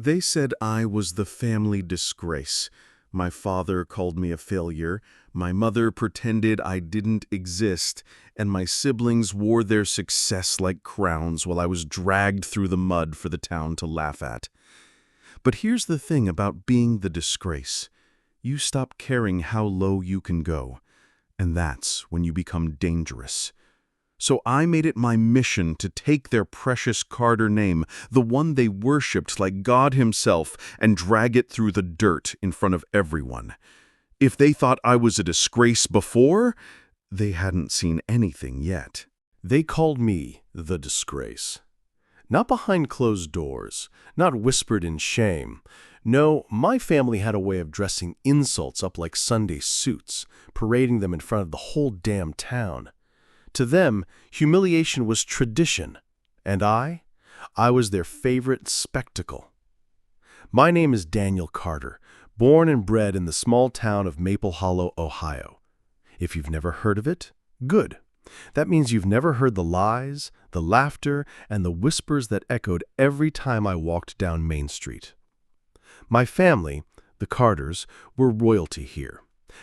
They said I was the family disgrace. My father called me a failure, my mother pretended I didn't exist, and my siblings wore their success like crowns while I was dragged through the mud for the town to laugh at. But here's the thing about being the disgrace. You stop caring how low you can go, and that's when you become dangerous. So I made it my mission to take their precious Carter name, the one they worshipped like God himself, and drag it through the dirt in front of everyone. If they thought I was a disgrace before, they hadn't seen anything yet. They called me the Disgrace. Not behind closed doors, not whispered in shame. No, my family had a way of dressing insults up like Sunday suits, parading them in front of the whole damn town. To them, humiliation was tradition, and I was their favorite spectacle. My name is Daniel Carter, born and bred in the small town of Maple Hollow, Ohio. If you've never heard of it, good. That means you've never heard the lies, the laughter, and the whispers that echoed every time I walked down Main Street. My family, the Carters, were royalty here,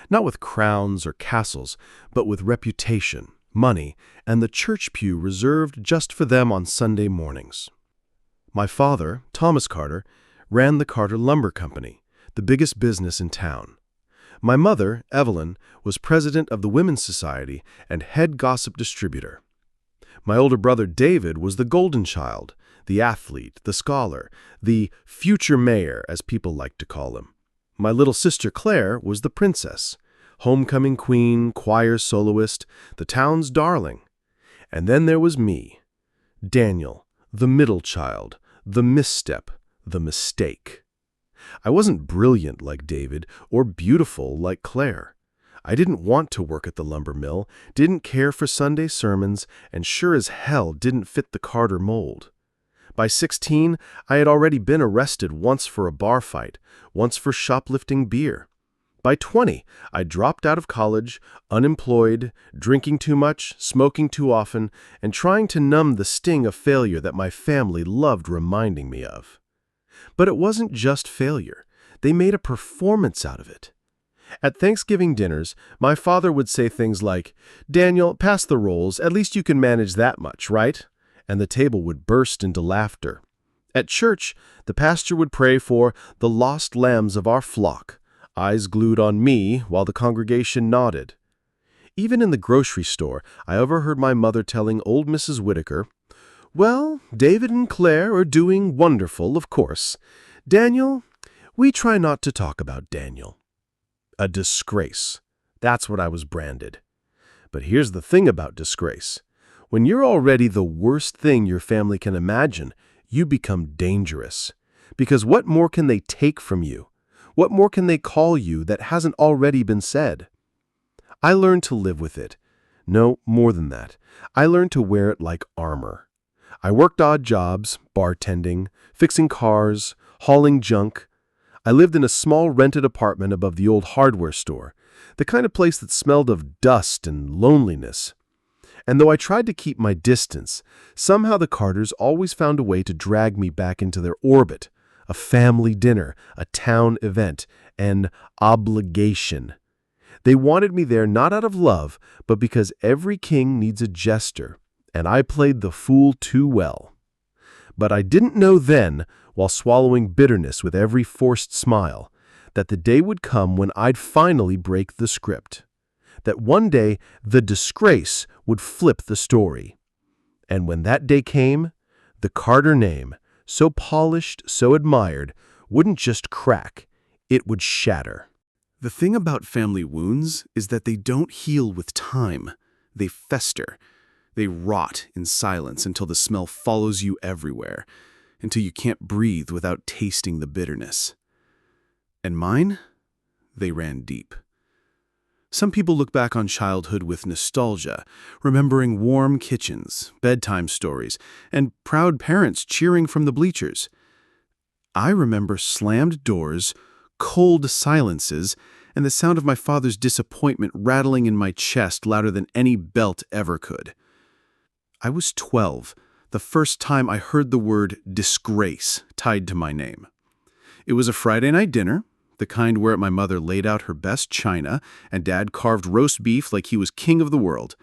not with crowns or castles, but with reputation, money, and the church pew reserved just for them on Sunday mornings. My father, Thomas Carter, ran the Carter Lumber Company, the biggest business in town. My mother, Evelyn, was president of the Women's Society and head gossip distributor. My older brother, David, was the golden child, the athlete, the scholar, the future mayor, as people liked to call him. My little sister, Claire, was the princess, homecoming queen, choir soloist, the town's darling. And then there was me, Daniel, the middle child, the misstep, the mistake. I wasn't brilliant like David or beautiful like Claire. I didn't want to work at the lumber mill, didn't care for Sunday sermons, and sure as hell didn't fit the Carter mold. By 16, I had already been arrested once for a bar fight, once for shoplifting beer. By 20, I dropped out of college, unemployed, drinking too much, smoking too often, and trying to numb the sting of failure that my family loved reminding me of. But it wasn't just failure. They made a performance out of it. At Thanksgiving dinners, my father would say things like, "Daniel, pass the rolls, at least you can manage that much, right?" And the table would burst into laughter. At church, the pastor would pray for the lost lambs of our flock, eyes glued on me while the congregation nodded. Even in the grocery store, I overheard my mother telling old Mrs. Whitaker, "Well, David and Claire are doing wonderful, of course. Daniel, we try not to talk about Daniel." A disgrace. That's what I was branded. But here's the thing about disgrace. When you're already the worst thing your family can imagine, you become dangerous. Because what more can they take from you? What more can they call you that hasn't already been said? I learned to live with it. No, more than that. I learned to wear it like armor. I worked odd jobs, bartending, fixing cars, hauling junk. I lived in a small rented apartment above the old hardware store, the kind of place that smelled of dust and loneliness. And though I tried to keep my distance, somehow the Carters always found a way to drag me back into their orbit. A family dinner, a town event, an obligation. They wanted me there not out of love, but because every king needs a jester, and I played the fool too well. But I didn't know then, while swallowing bitterness with every forced smile, that the day would come when I'd finally break the script. That one day the disgrace would flip the story. And when that day came, the Carter name, so polished, so admired, wouldn't just crack, it would shatter. The thing about family wounds is that they don't heal with time. They fester. They rot in silence until the smell follows you everywhere, until you can't breathe without tasting the bitterness. And mine? They ran deep. Some people look back on childhood with nostalgia, remembering warm kitchens, bedtime stories, and proud parents cheering from the bleachers. I remember slammed doors, cold silences, and the sound of my father's disappointment rattling in my chest louder than any belt ever could. I was 12, the first time I heard the word disgrace tied to my name. It was a Friday night dinner, the kind where my mother laid out her best china and Dad carved roast beef like he was king of the world.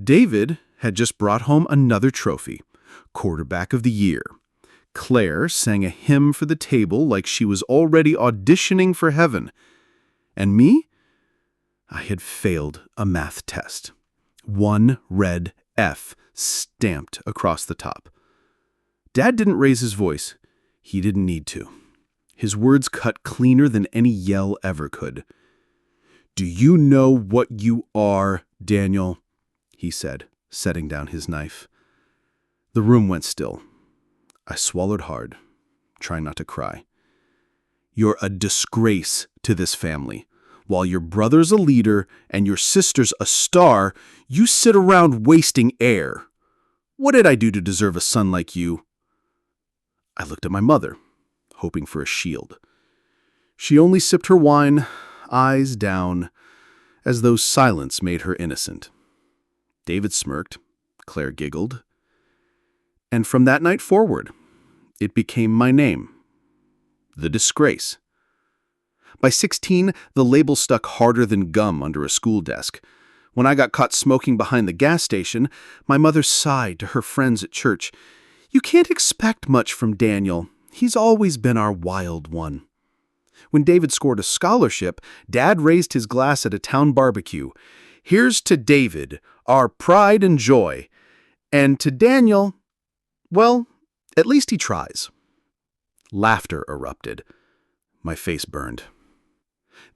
David had just brought home another trophy, quarterback of the year. Claire sang a hymn for the table like she was already auditioning for heaven. And me? I had failed a math test. One red F stamped across the top. Dad didn't raise his voice. He didn't need to. His words cut cleaner than any yell ever could. "Do you know what you are, Daniel?" he said, setting down his knife. The room went still. I swallowed hard, trying not to cry. "You're a disgrace to this family. While your brother's a leader and your sister's a star, you sit around wasting air. What did I do to deserve a son like you?" I looked at my mother, hoping for a shield. She only sipped her wine, eyes down, as though silence made her innocent. David smirked, Claire giggled, and from that night forward, it became my name, The Disgrace. By 16, the label stuck harder than gum under a school desk. When I got caught smoking behind the gas station, my mother sighed to her friends at church. "You can't expect much from Daniel. He's always been our wild one." When David scored a scholarship, Dad raised his glass at a town barbecue. "Here's to David, our pride and joy. And to Daniel, well, at least he tries." Laughter erupted. My face burned.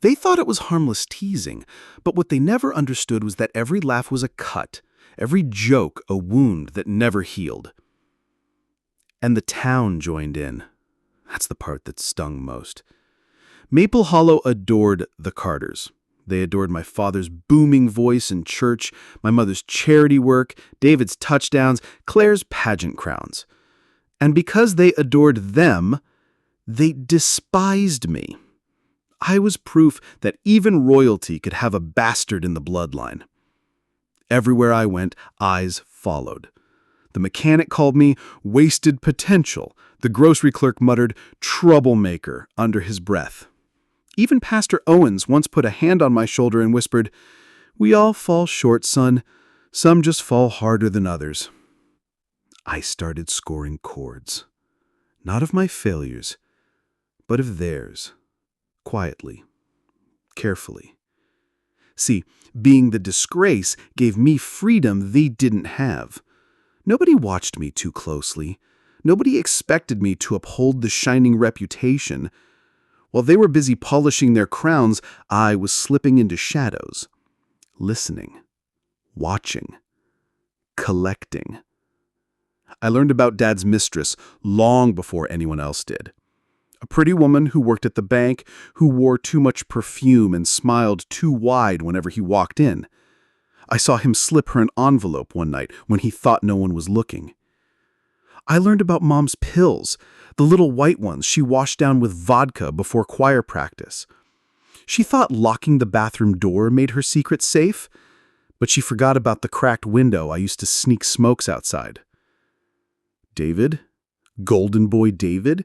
They thought it was harmless teasing, but what they never understood was that every laugh was a cut, every joke a wound that never healed. And the town joined in. That's the part that stung most. Maple Hollow adored the Carters. They adored my father's booming voice in church, my mother's charity work, David's touchdowns, Claire's pageant crowns. And because they adored them, they despised me. I was proof that even royalty could have a bastard in the bloodline. Everywhere I went, eyes followed. The mechanic called me wasted potential. The grocery clerk muttered troublemaker under his breath. Even Pastor Owens once put a hand on my shoulder and whispered, "We all fall short, son. Some just fall harder than others." I started scoring chords. Not of my failures, but of theirs. Quietly. Carefully. See, being the disgrace gave me freedom they didn't have. Nobody watched me too closely. Nobody expected me to uphold the shining reputation. While they were busy polishing their crowns, I was slipping into shadows. Listening. Watching. Collecting. I learned about Dad's mistress long before anyone else did. A pretty woman who worked at the bank, who wore too much perfume and smiled too wide whenever he walked in. I saw him slip her an envelope one night when he thought no one was looking. I learned about Mom's pills, the little white ones she washed down with vodka before choir practice. She thought locking the bathroom door made her secret safe, but she forgot about the cracked window I used to sneak smokes outside. David, Golden Boy David,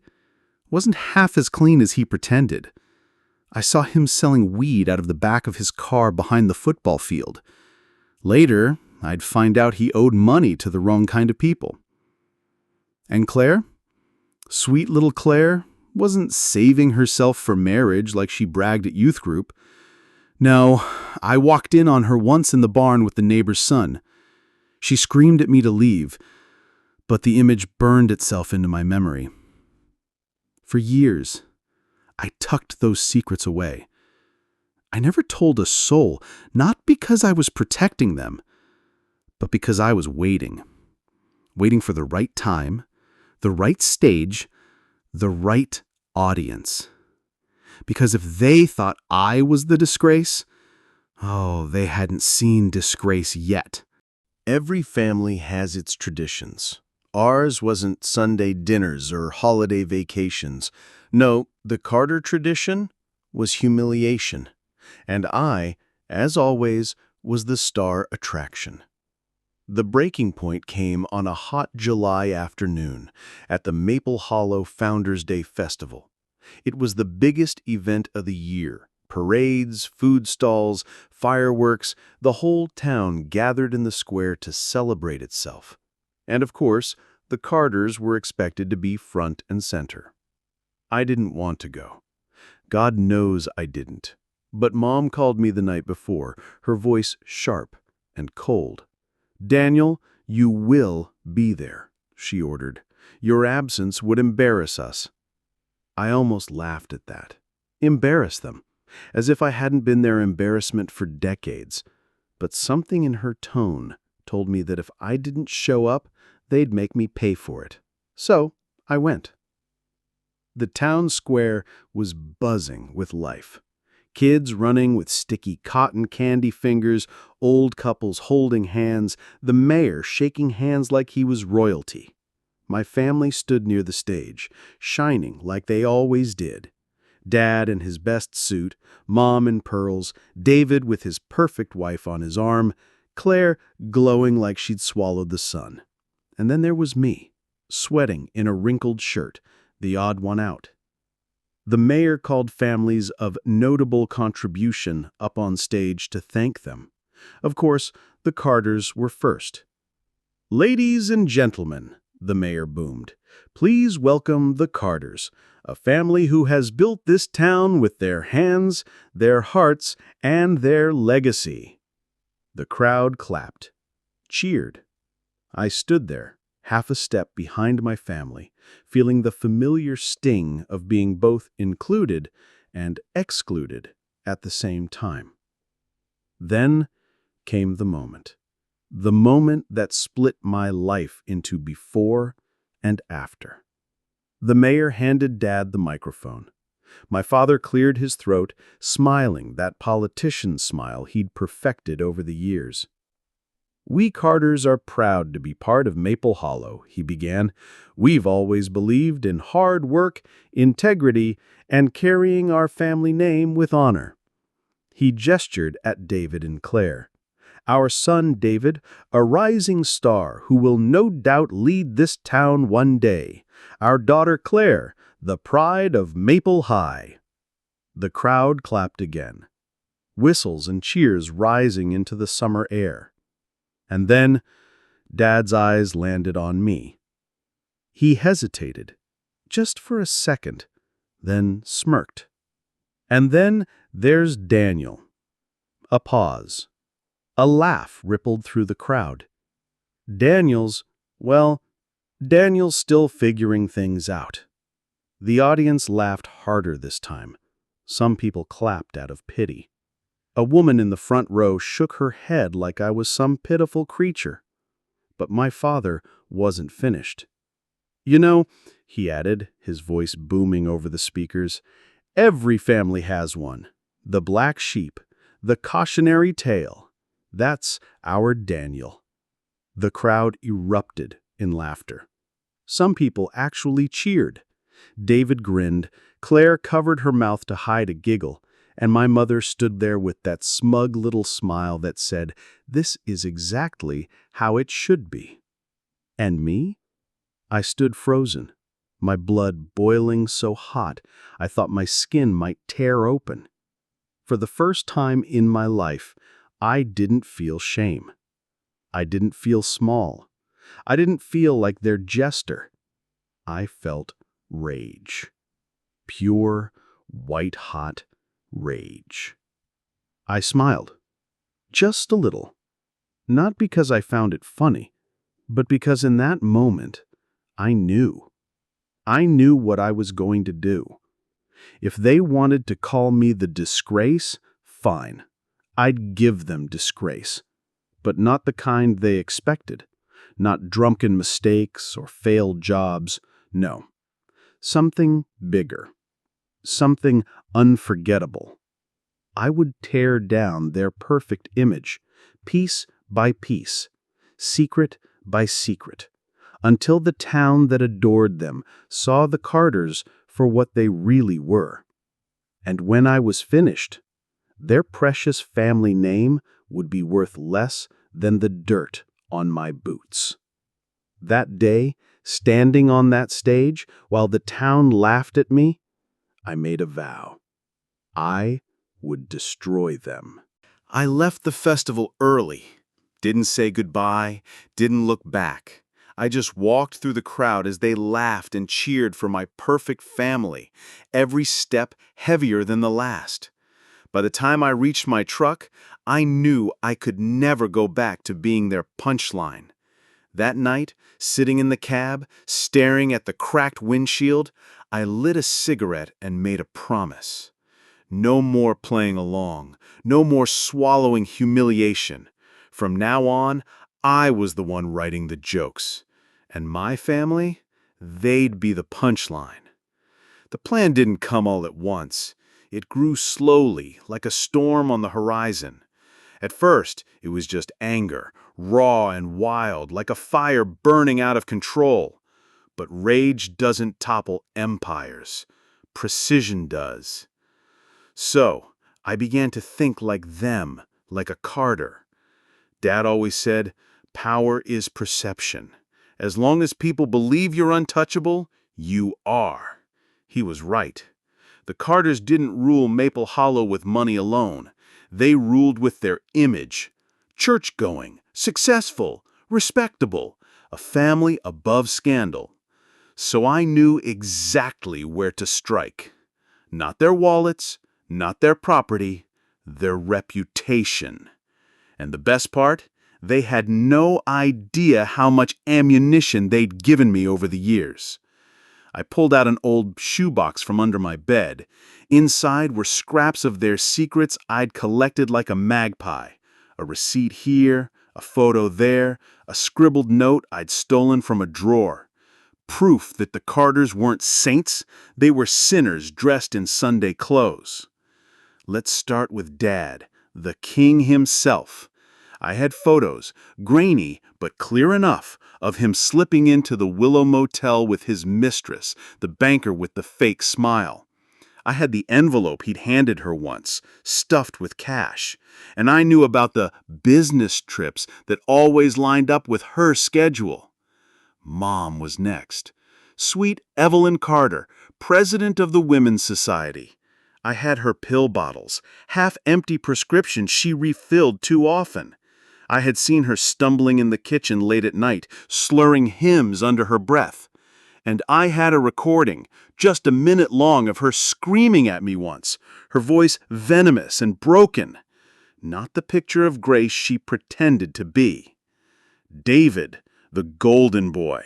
wasn't half as clean as he pretended. I saw him selling weed out of the back of his car behind the football field. Later, I'd find out he owed money to the wrong kind of people. And Claire? Sweet little Claire wasn't saving herself for marriage like she bragged at youth group. No, I walked in on her once in the barn with the neighbor's son. She screamed at me to leave, but the image burned itself into my memory. For years, I tucked those secrets away. I never told a soul, not because I was protecting them, but because I was waiting. Waiting for the right time, the right stage, the right audience. Because if they thought I was the disgrace, they hadn't seen Disgrace yet. Every family has its traditions. Ours wasn't Sunday dinners or holiday vacations. No, the Carter tradition was humiliation. And I, as always, was the star attraction. The breaking point came on a hot July afternoon at the Maple Hollow Founders Day Festival. It was the biggest event of the year. Parades, food stalls, fireworks, the whole town gathered in the square to celebrate itself. And of course, the Carters were expected to be front and center. I didn't want to go. God knows I didn't. But Mom called me the night before, her voice sharp and cold. "Daniel, you will be there," she ordered. "Your absence would embarrass us." I almost laughed at that. Embarrass them, as if I hadn't been their embarrassment for decades. But something in her tone told me that if I didn't show up, they'd make me pay for it. So I went. The town square was buzzing with life. Kids running with sticky cotton candy fingers, old couples holding hands, the mayor shaking hands like he was royalty. My family stood near the stage, shining like they always did. Dad in his best suit, Mom in pearls, David with his perfect wife on his arm, Claire glowing like she'd swallowed the sun. And then there was me, sweating in a wrinkled shirt, the odd one out. The mayor called families of notable contribution up on stage to thank them. Of course, the Carters were first. "Ladies and gentlemen," the mayor boomed, "please welcome the Carters, a family who has built this town with their hands, their hearts, and their legacy." The crowd clapped, cheered. I stood there, half a step behind my family, feeling the familiar sting of being both included and excluded at the same time. Then came the moment that split my life into before and after. The mayor handed Dad the microphone. My father cleared his throat, smiling that politician's smile he'd perfected over the years. "We Carters are proud to be part of Maple Hollow," he began. "We've always believed in hard work, integrity, and carrying our family name with honor." He gestured at David and Claire. "Our son David, a rising star who will no doubt lead this town one day. Our daughter Claire, the pride of Maple High." The crowd clapped again, whistles and cheers rising into the summer air. And then Dad's eyes landed on me. He hesitated, just for a second, then smirked. And then there's Daniel. A pause. A laugh rippled through the crowd. Daniel's still figuring things out. The audience laughed harder this time. Some people clapped out of pity. A woman in the front row shook her head like I was some pitiful creature. But my father wasn't finished. "You know," he added, his voice booming over the speakers, "every family has one. The black sheep, the cautionary tale. That's our Daniel." The crowd erupted in laughter. Some people actually cheered. David grinned, Claire covered her mouth to hide a giggle, and my mother stood there with that smug little smile that said, "This is exactly how it should be." And me? I stood frozen, my blood boiling so hot I thought my skin might tear open. For the first time in my life, I didn't feel shame. I didn't feel small. I didn't feel like their jester. I felt rage. Pure, white-hot rage. I smiled. Just a little. Not because I found it funny, but because in that moment, I knew. I knew what I was going to do. If they wanted to call me the Disgrace, fine. I'd give them disgrace. But not the kind they expected. Not drunken mistakes or failed jobs. No. Something bigger. Something unforgettable. I would tear down their perfect image, piece by piece, secret by secret, until the town that adored them saw the Carters for what they really were. And when I was finished, their precious family name would be worth less than the dirt on my boots. That day, standing on that stage, while the town laughed at me, I made a vow. I would destroy them. I left the festival early. Didn't say goodbye, didn't look back. I just walked through the crowd as they laughed and cheered for my perfect family, every step heavier than the last. By the time I reached my truck, I knew I could never go back to being their punchline. That night, sitting in the cab, staring at the cracked windshield, I lit a cigarette and made a promise. No more playing along, no more swallowing humiliation. From now on, I was the one writing the jokes. And my family, they'd be the punchline. The plan didn't come all at once. It grew slowly, like a storm on the horizon. At first, it was just anger, raw and wild, like a fire burning out of control. But rage doesn't topple empires. Precision does. So, I began to think like them, like a Carter. Dad always said, power is perception. As long as people believe you're untouchable, you are. He was right. The Carters didn't rule Maple Hollow with money alone. They ruled with their image. Church-going, successful, respectable, a family above scandal. So I knew exactly where to strike. Not their wallets, not their property, their reputation. And the best part? They had no idea how much ammunition they'd given me over the years. I pulled out an old shoebox from under my bed. Inside were scraps of their secrets I'd collected like a magpie. A receipt here, a photo there, a scribbled note I'd stolen from a drawer. Proof that the Carters weren't saints, they were sinners dressed in Sunday clothes. Let's start with Dad, the king himself. I had photos, grainy but clear enough, of him slipping into the Willow Motel with his mistress, the banker with the fake smile. I had the envelope he'd handed her once, stuffed with cash. And I knew about the business trips that always lined up with her schedule. Mom was next. Sweet Evelyn Carter, president of the Women's Society. I had her pill bottles, half-empty prescriptions she refilled too often. I had seen her stumbling in the kitchen late at night, slurring hymns under her breath. And I had a recording, just a minute long, of her screaming at me once, her voice venomous and broken. Not the picture of grace she pretended to be. David, the golden boy.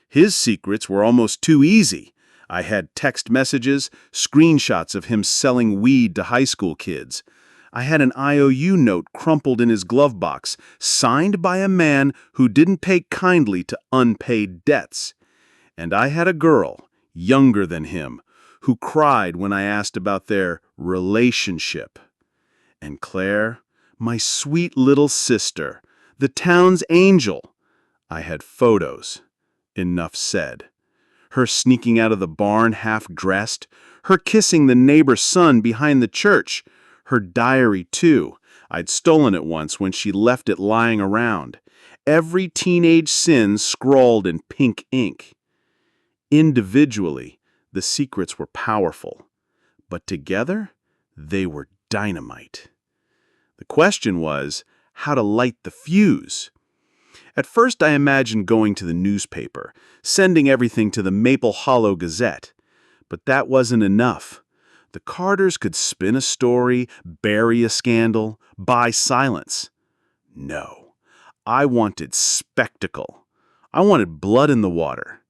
His secrets were almost too easy. I had text messages, screenshots of him selling weed to high school kids. I had an IOU note crumpled in his glove box, signed by a man who didn't pay kindly to unpaid debts. And I had a girl, younger than him, who cried when I asked about their relationship. And Claire, my sweet little sister, the town's angel. I had photos. Enough said. Her sneaking out of the barn half-dressed, her kissing the neighbor's son behind the church, her diary, too. I'd stolen it once when she left it lying around. Every teenage sin scrawled in pink ink. Individually, the secrets were powerful. But together, they were dynamite. The question was, how to light the fuse. At first, I imagined going to the newspaper, sending everything to the Maple Hollow Gazette. But that wasn't enough. The Carters could spin a story, bury a scandal, buy silence. No, I wanted spectacle. I wanted blood in the water.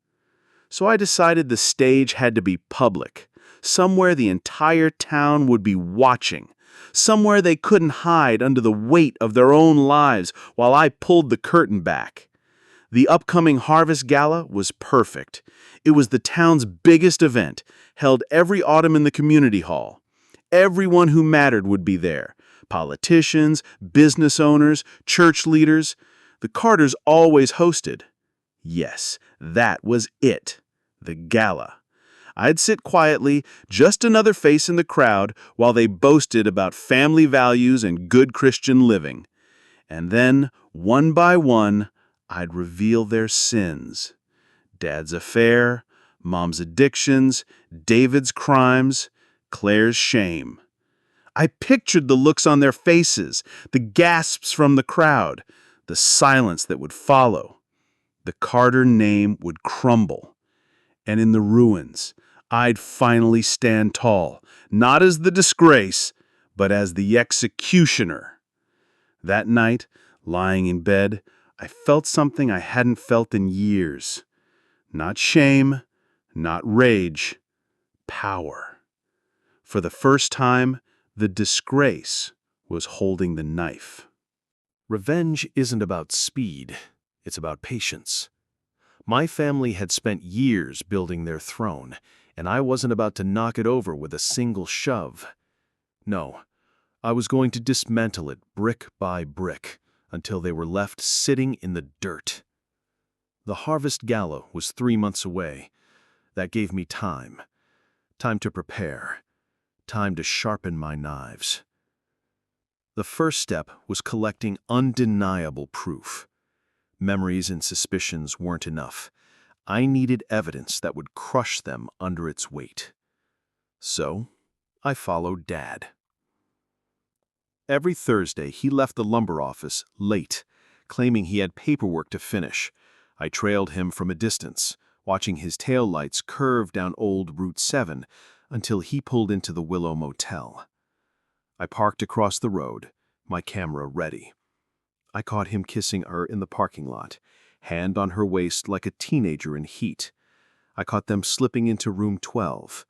So I decided the stage had to be public, somewhere the entire town would be watching, somewhere they couldn't hide under the weight of their own lives while I pulled the curtain back. The upcoming Harvest Gala was perfect. It was the town's biggest event, held every autumn in the community hall. Everyone who mattered would be there. Politicians, business owners, church leaders. The Carters always hosted. Yes, that was it. The gala. I'd sit quietly, just another face in the crowd, while they boasted about family values and good Christian living. And then, one by one, I'd reveal their sins. Dad's affair, Mom's addictions, David's crimes, Claire's shame. I pictured the looks on their faces, the gasps from the crowd, the silence that would follow. The Carter name would crumble. And in the ruins, I'd finally stand tall, not as the disgrace, but as the executioner. That night, lying in bed, I felt something I hadn't felt in years. Not shame, not rage, power. For the first time, the disgrace was holding the knife. Revenge isn't about speed, it's about patience. My family had spent years building their throne, and I wasn't about to knock it over with a single shove. No, I was going to dismantle it brick by brick until they were left sitting in the dirt. The harvest gala was 3 months away. That gave me time. Time to prepare. Time to sharpen my knives. The first step was collecting undeniable proof. Memories and suspicions weren't enough. I needed evidence that would crush them under its weight. So, I followed Dad. Every Thursday, he left the lumber office late, claiming he had paperwork to finish. I trailed him from a distance, watching his taillights curve down old Route 7 until he pulled into the Willow Motel. I parked across the road, my camera ready. I caught him kissing her in the parking lot, hand on her waist like a teenager in heat. I caught them slipping into room 12.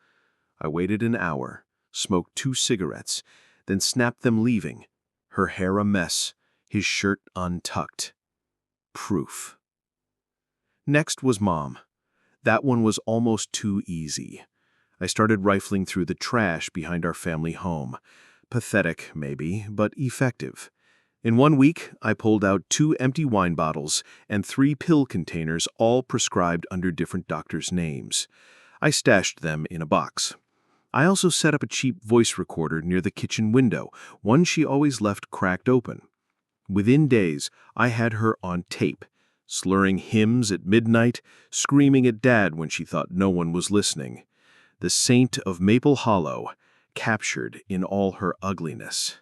I waited an hour, smoked 2 cigarettes, then snapped them leaving, her hair a mess, his shirt untucked. Proof. Next was Mom. That one was almost too easy. I started rifling through the trash behind our family home. Pathetic, maybe, but effective. In 1 week, I pulled out 2 empty wine bottles and 3 pill containers, all prescribed under different doctors' names. I stashed them in a box. I also set up a cheap voice recorder near the kitchen window, one she always left cracked open. Within days, I had her on tape, slurring hymns at midnight, screaming at Dad when she thought no one was listening. The saint of Maple Hollow, captured in all her ugliness.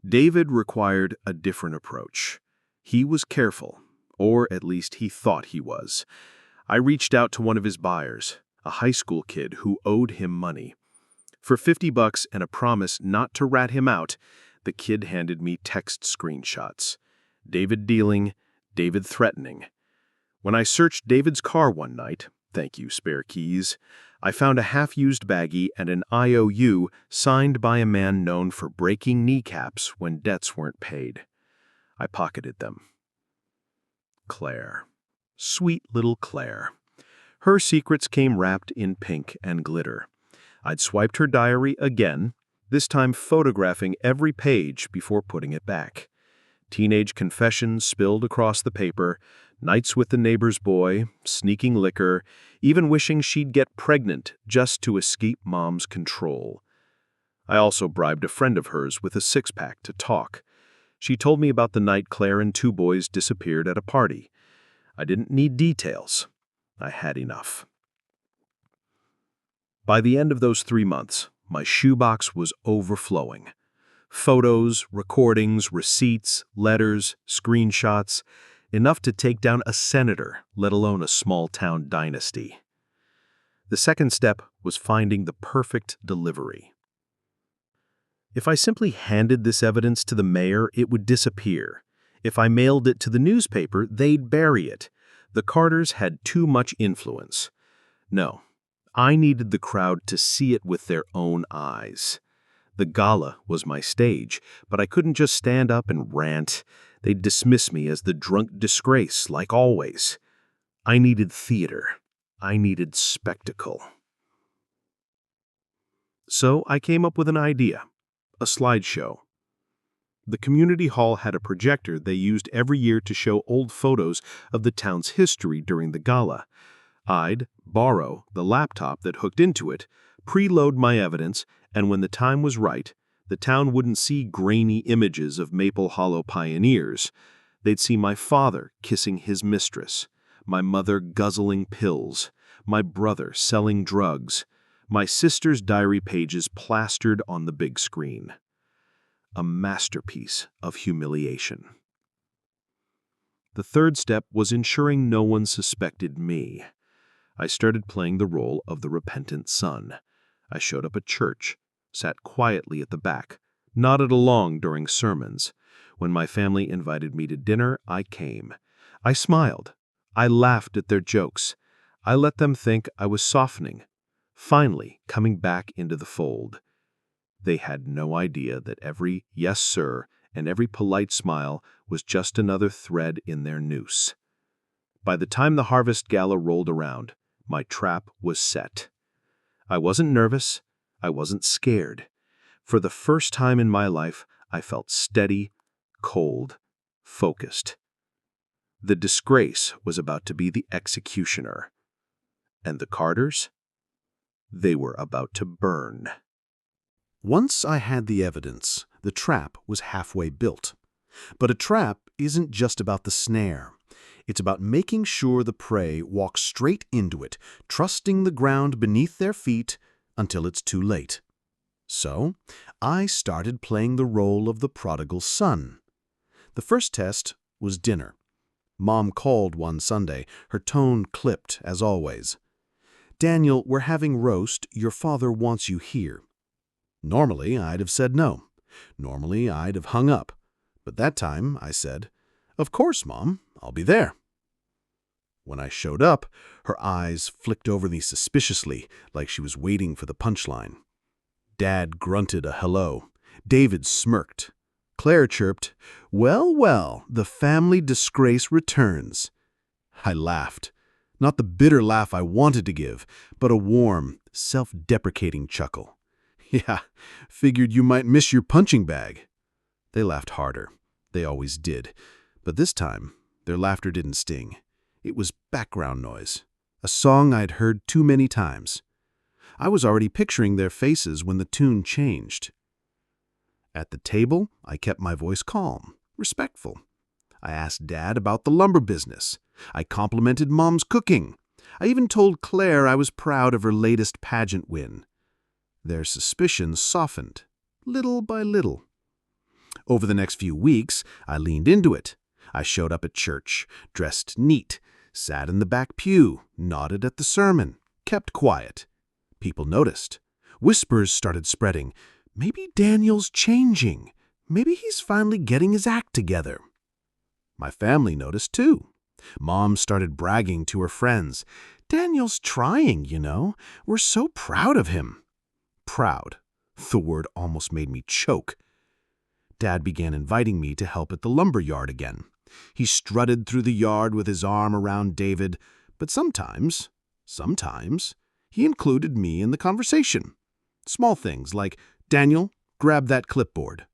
David required a different approach. He was careful, or at least he thought he was. I reached out to one of his buyers, a high school kid who owed him money. For $50 and a promise not to rat him out, the kid handed me text screenshots. David dealing, David threatening. When I searched David's car one night, thank you, spare keys, I found a half-used baggie and an IOU signed by a man known for breaking kneecaps when debts weren't paid. I pocketed them. Claire. Sweet little Claire. Her secrets came wrapped in pink and glitter. I'd swiped her diary again, this time photographing every page before putting it back. Teenage confessions spilled across the paper, nights with the neighbor's boy, sneaking liquor, even wishing she'd get pregnant just to escape Mom's control. I also bribed a friend of hers with a 6-pack to talk. She told me about the night Claire and 2 boys disappeared at a party. I didn't need details. I had enough. By the end of those 3 months, my shoebox was overflowing. Photos, recordings, receipts, letters, screenshots, enough to take down a senator, let alone a small-town dynasty. The second step was finding the perfect delivery. If I simply handed this evidence to the mayor, it would disappear. If I mailed it to the newspaper, they'd bury it. The Carters had too much influence. No, I needed the crowd to see it with their own eyes. The gala was my stage, but I couldn't just stand up and rant. They'd dismiss me as the drunk disgrace, like always. I needed theater. I needed spectacle. So I came up with an idea, a slideshow. The community hall had a projector they used every year to show old photos of the town's history during the gala. I'd borrow the laptop that hooked into it, preload my evidence, and when the time was right, the town wouldn't see grainy images of Maple Hollow pioneers. They'd see my father kissing his mistress, my mother guzzling pills, my brother selling drugs, my sister's diary pages plastered on the big screen. A masterpiece of humiliation. The third step was ensuring no one suspected me. I started playing the role of the repentant son. I showed up at church, sat quietly at the back, nodded along during sermons. When my family invited me to dinner, I came. I smiled. I laughed at their jokes. I let them think I was softening, finally coming back into the fold. They had no idea that every "yes, sir" and every polite smile was just another thread in their noose. By the time the harvest gala rolled around, my trap was set. I wasn't nervous. I wasn't scared. For the first time in my life, I felt steady, cold, focused. The disgrace was about to be the executioner. And the Carters? They were about to burn. Once I had the evidence, the trap was halfway built. But a trap isn't just about the snare. It's about making sure the prey walks straight into it, trusting the ground beneath their feet until it's too late. So, I started playing the role of the prodigal son. The first test was dinner. Mom called one Sunday, her tone clipped as always. "Daniel, we're having roast. Your father wants you here." Normally, I'd have said no. Normally, I'd have hung up. But that time, I said, "Of course, Mom, I'll be there." When I showed up, her eyes flicked over me suspiciously, like she was waiting for the punchline. Dad grunted a hello. David smirked. Claire chirped, "Well, well, the family disgrace returns." I laughed. Not the bitter laugh I wanted to give, but a warm, self-deprecating chuckle. "Yeah, figured you might miss your punching bag." They laughed harder. They always did. But this time, their laughter didn't sting. It was background noise, a song I'd heard too many times. I was already picturing their faces when the tune changed. At the table, I kept my voice calm, respectful. I asked Dad about the lumber business. I complimented Mom's cooking. I even told Claire I was proud of her latest pageant win. Their suspicions softened, little by little. Over the next few weeks, I leaned into it. I showed up at church, dressed neat, sat in the back pew, nodded at the sermon, kept quiet. People noticed. Whispers started spreading. Maybe Daniel's changing. Maybe he's finally getting his act together. My family noticed too. Mom started bragging to her friends. "Daniel's trying, you know. We're so proud of him." Proud. The word almost made me choke. Dad began inviting me to help at the lumber yard again. He strutted through the yard with his arm around David, but sometimes, he included me in the conversation. Small things like, "Daniel, grab that clipboard."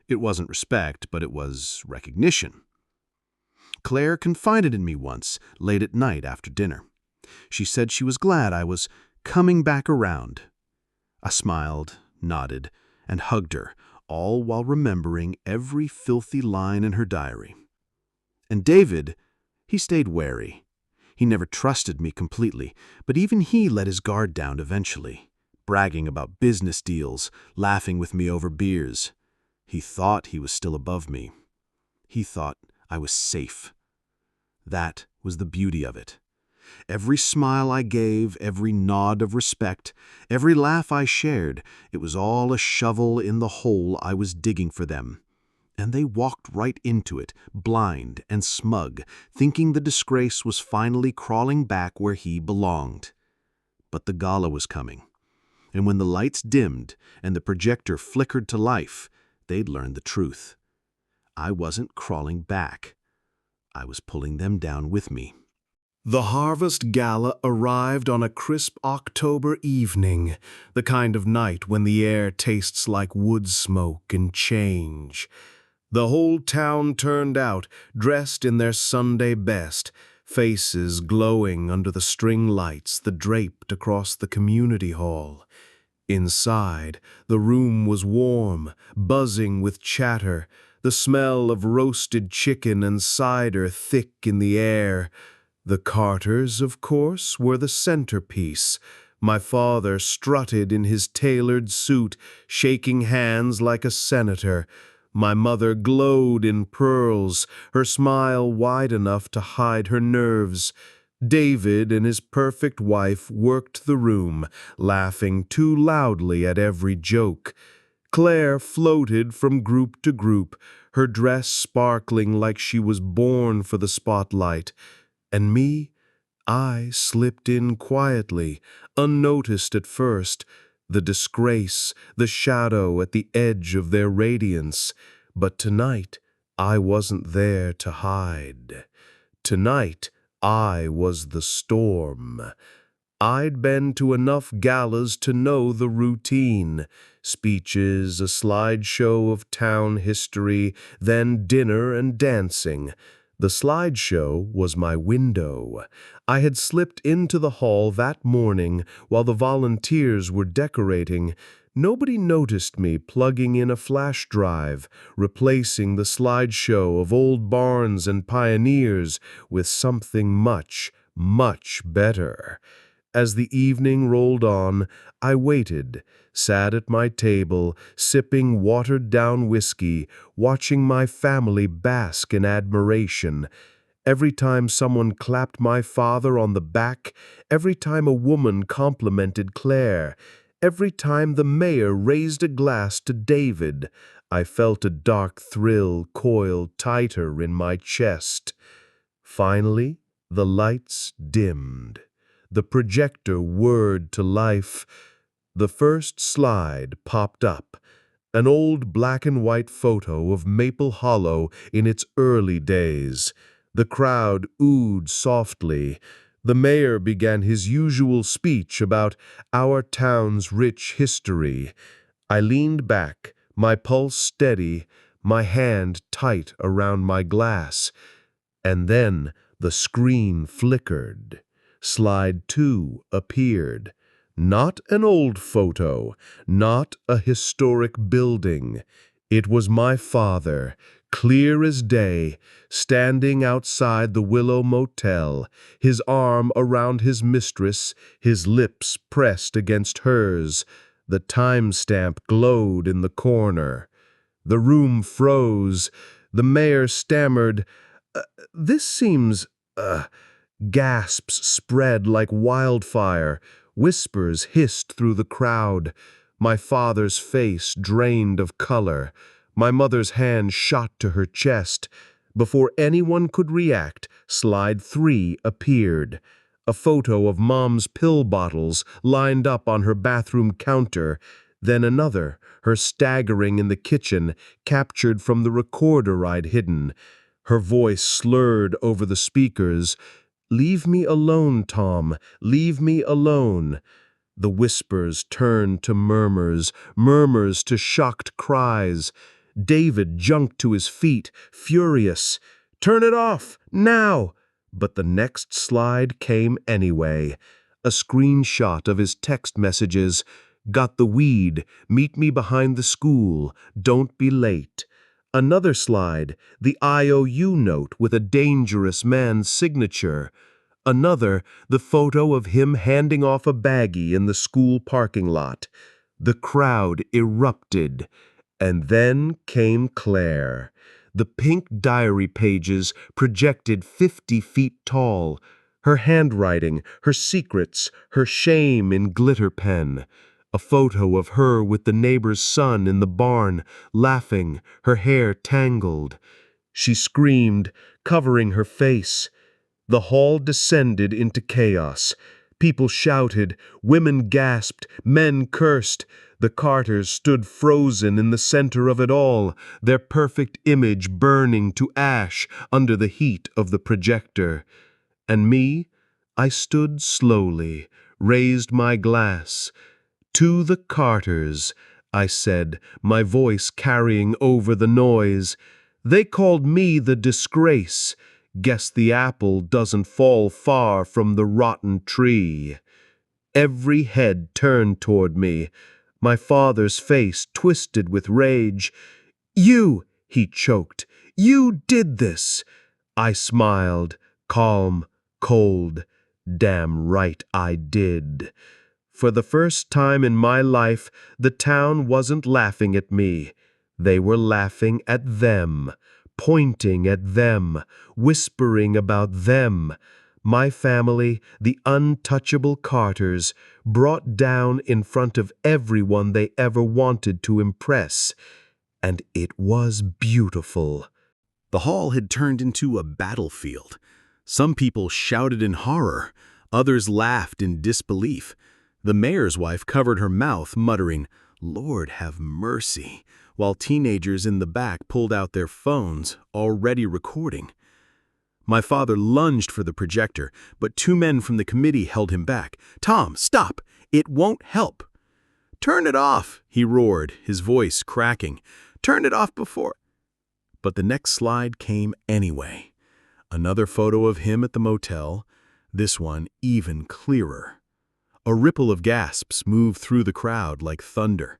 It wasn't respect, but it was recognition. Claire confided in me once, late at night after dinner. She said she was glad I was coming back around. I smiled, nodded, and hugged her, all while remembering every filthy line in her diary. And David, he stayed wary. He never trusted me completely, but even he let his guard down eventually, bragging about business deals, laughing with me over beers. He thought he was still above me. He thought I was safe. That was the beauty of it. Every smile I gave, every nod of respect, every laugh I shared, it was all a shovel in the hole I was digging for them. And they walked right into it, blind and smug, thinking the disgrace was finally crawling back where he belonged. But the gala was coming. And when the lights dimmed and the projector flickered to life, they'd learn the truth. I wasn't crawling back. I was pulling them down with me. The Harvest Gala arrived on a crisp October evening, the kind of night when the air tastes like wood smoke and change. The whole town turned out, dressed in their Sunday best, faces glowing under the string lights that draped across the community hall. Inside, the room was warm, buzzing with chatter, the smell of roasted chicken and cider thick in the air. The Carters, of course, were the centerpiece. My father strutted in his tailored suit, shaking hands like a senator. My mother glowed in pearls, her smile wide enough to hide her nerves. David and his perfect wife worked the room, laughing too loudly at every joke. Claire floated from group to group, her dress sparkling like she was born for the spotlight. And me? I slipped in quietly, unnoticed at first, the disgrace, the shadow at the edge of their radiance. But tonight, I wasn't there to hide. Tonight, I was the storm. I'd been to enough galas to know the routine. Speeches, a slideshow of town history, then dinner and dancing. The slideshow was my window. I had slipped into the hall that morning while the volunteers were decorating. Nobody noticed me plugging in a flash drive, replacing the slideshow of old barns and pioneers with something much, much better. As the evening rolled on, I waited, sat at my table, sipping watered-down whiskey, watching my family bask in admiration. Every time someone clapped my father on the back, every time a woman complimented Claire, every time the mayor raised a glass to David, I felt a dark thrill coil tighter in my chest. Finally, the lights dimmed. The projector whirred to life. The first slide popped up, an old black-and-white photo of Maple Hollow in its early days. The crowd oohed softly. The mayor began his usual speech about our town's rich history. I leaned back, my pulse steady, my hand tight around my glass. And then the screen flickered. Slide 2 appeared. Not an old photo, not a historic building. It was my father, clear as day, standing outside the Willow Motel, his arm around his mistress, his lips pressed against hers. The timestamp glowed in the corner. The room froze. The mayor stammered, "This seems, Gasps spread like wildfire. Whispers hissed through the crowd. My father's face drained of color. My mother's hand shot to her chest. Before anyone could react, slide 3 appeared. A photo of Mom's pill bottles lined up on her bathroom counter. Then another, her staggering in the kitchen, captured from the recorder I'd hidden. Her voice slurred over the speakers. "Leave me alone, Tom. Leave me alone." The whispers turned to murmurs, murmurs to shocked cries. David jumped to his feet, furious. "Turn it off, now!" But the next slide came anyway. A screenshot of his text messages. "Got the weed. Meet me behind the school. Don't be late." Another slide, the IOU note with a dangerous man's signature. Another, the photo of him handing off a baggie in the school parking lot. The crowd erupted. And then came Claire. The pink diary pages projected 50 feet tall. Her handwriting, her secrets, her shame in glitter pen. A photo of her with the neighbor's son in the barn, laughing, her hair tangled. She screamed, covering her face. The hall descended into chaos. People shouted, women gasped, men cursed. The Carters stood frozen in the center of it all, their perfect image burning to ash under the heat of the projector. And me, I stood slowly, raised my glass. "To the Carters," I said, my voice carrying over the noise. "They called me the Disgrace. Guess the apple doesn't fall far from the rotten tree." Every head turned toward me. My father's face twisted with rage. "You," he choked, "you did this." I smiled, calm, Cold. Damn right I did. For the first time in my life, the town wasn't laughing at me. They were laughing at them, pointing at them, whispering about them. My family, the untouchable Carters, brought down in front of everyone they ever wanted to impress. And it was beautiful. The hall had turned into a battlefield. Some people shouted in horror, others laughed in disbelief. The mayor's wife covered her mouth, muttering, "Lord have mercy," while teenagers in the back pulled out their phones, already recording. My father lunged for the projector, but two men from the committee held him back. "Tom, stop! It won't help." "Turn it off," he roared, his voice cracking. "Turn it off before—" But the next slide came anyway. Another photo of him at the motel, this one even clearer. A ripple of gasps moved through the crowd like thunder.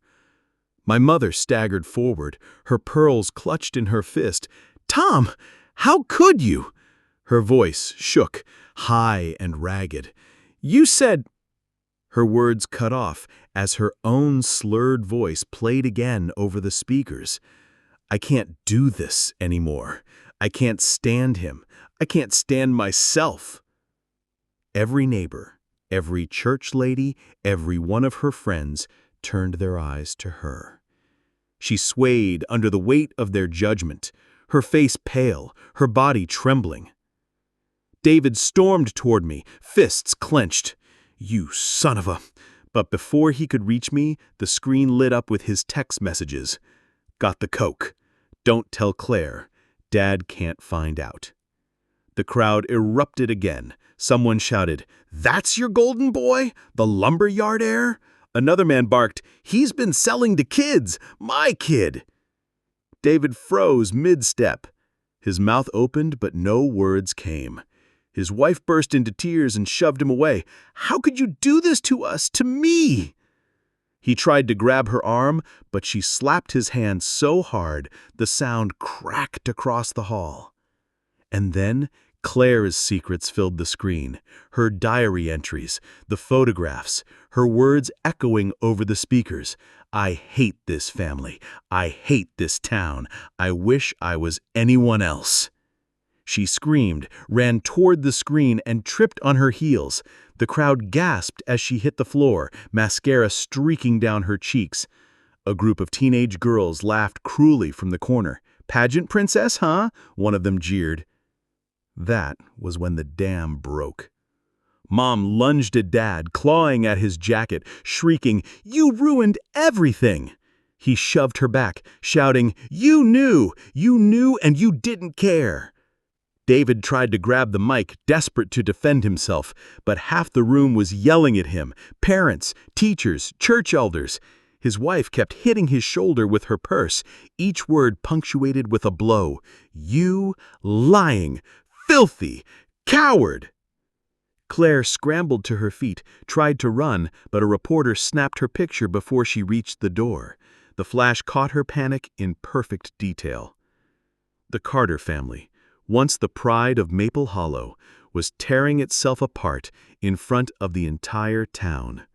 My mother staggered forward, her pearls clutched in her fist. "Tom, how could you?" Her voice shook, high and ragged. "You said—" Her words cut off as her own slurred voice played again over the speakers. "I can't do this anymore. I can't stand him. I can't stand myself." Every neighbor, every church lady, every one of her friends turned their eyes to her. She swayed under the weight of their judgment, her face pale, her body trembling. David stormed toward me, fists clenched. "You son of a—" But before he could reach me, the screen lit up with his text messages. "Got the coke. Don't tell Claire. Dad can't find out." The crowd erupted again. Someone shouted, "That's your golden boy? The lumberyard heir?" Another man barked, "He's been selling to kids. My kid." David froze mid-step. His mouth opened, but no words came. His wife burst into tears and shoved him away. "How could you do this to us, to me?" He tried to grab her arm, but she slapped his hand so hard the sound cracked across the hall. And then Claire's secrets filled the screen, her diary entries, the photographs, her words echoing over the speakers. "I hate this family. I hate this town. I wish I was anyone else." She screamed, ran toward the screen, and tripped on her heels. The crowd gasped as she hit the floor, mascara streaking down her cheeks. A group of teenage girls laughed cruelly from the corner. "Pageant princess, huh?" one of them jeered. That was when the dam broke. Mom lunged at Dad, clawing at his jacket, shrieking, "You ruined everything!" He shoved her back, shouting, you knew, and you didn't care." David tried to grab the mic, desperate to defend himself, but half the room was yelling at him, parents, teachers, church elders. His wife kept hitting his shoulder with her purse, each word punctuated with a blow. "You lying, filthy coward!" Claire scrambled to her feet, tried to run, but a reporter snapped her picture before she reached the door. The flash caught her panic in perfect detail. The Carter family, once the pride of Maple Hollow, was tearing itself apart in front of the entire town.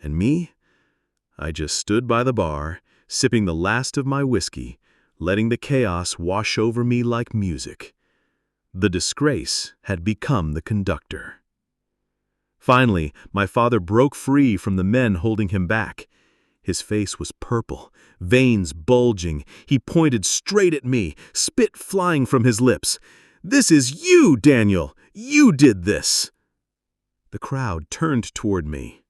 And me? I just stood by the bar, sipping the last of my whiskey, letting the chaos wash over me like music. The disgrace had become the conductor. Finally, my father broke free from the men holding him back. His face was purple, veins bulging. He pointed straight at me, spit flying from his lips. "This is you, Daniel! You did this!" The crowd turned toward me.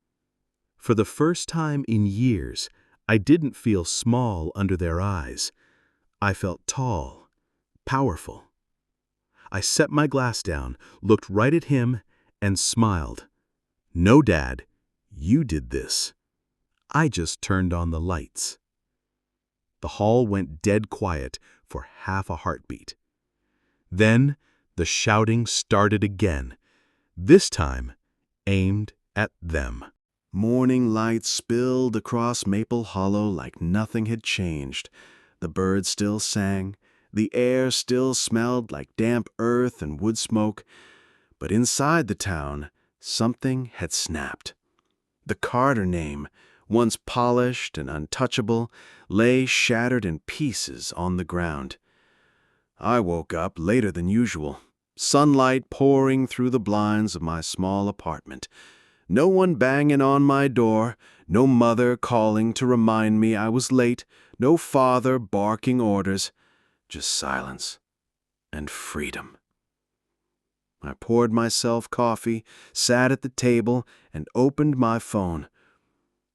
For the first time in years, I didn't feel small under their eyes. I felt tall, powerful. I set my glass down, looked right at him, and smiled. "No, Dad, you did this. I just turned on the lights." The hall went dead quiet for half a heartbeat. Then the shouting started again, this time aimed at them. Morning light spilled across Maple Hollow like nothing had changed. The birds still sang, the air still smelled like damp earth and wood smoke, But inside the town, something had snapped. The Carter name, once polished and untouchable, lay shattered in pieces on the ground. I woke up later than usual, sunlight pouring through the blinds of my small apartment. No one banging on my door, no mother calling to remind me I was late, no father barking orders, just silence and freedom. I poured myself coffee, sat at the table, and opened my phone.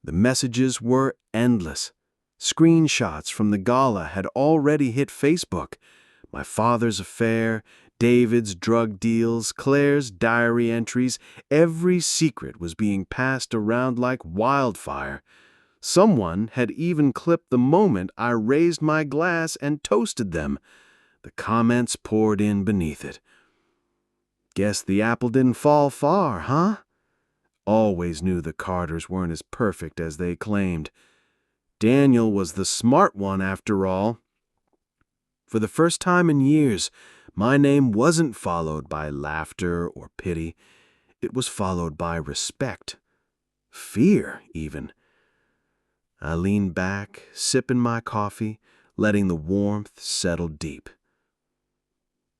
The messages were endless. Screenshots from the gala had already hit Facebook. My father's affair, David's drug deals, Claire's diary entries, every secret was being passed around like wildfire. Someone had even clipped the moment I raised my glass and toasted them. The comments poured in beneath it. Guess the apple didn't fall far, huh? Always knew the Carters weren't as perfect as they claimed. Daniel was the smart one after all. For the first time in years, my name wasn't followed by laughter or pity. It was followed by respect. Fear, even. I leaned back, sipping my coffee, letting the warmth settle deep.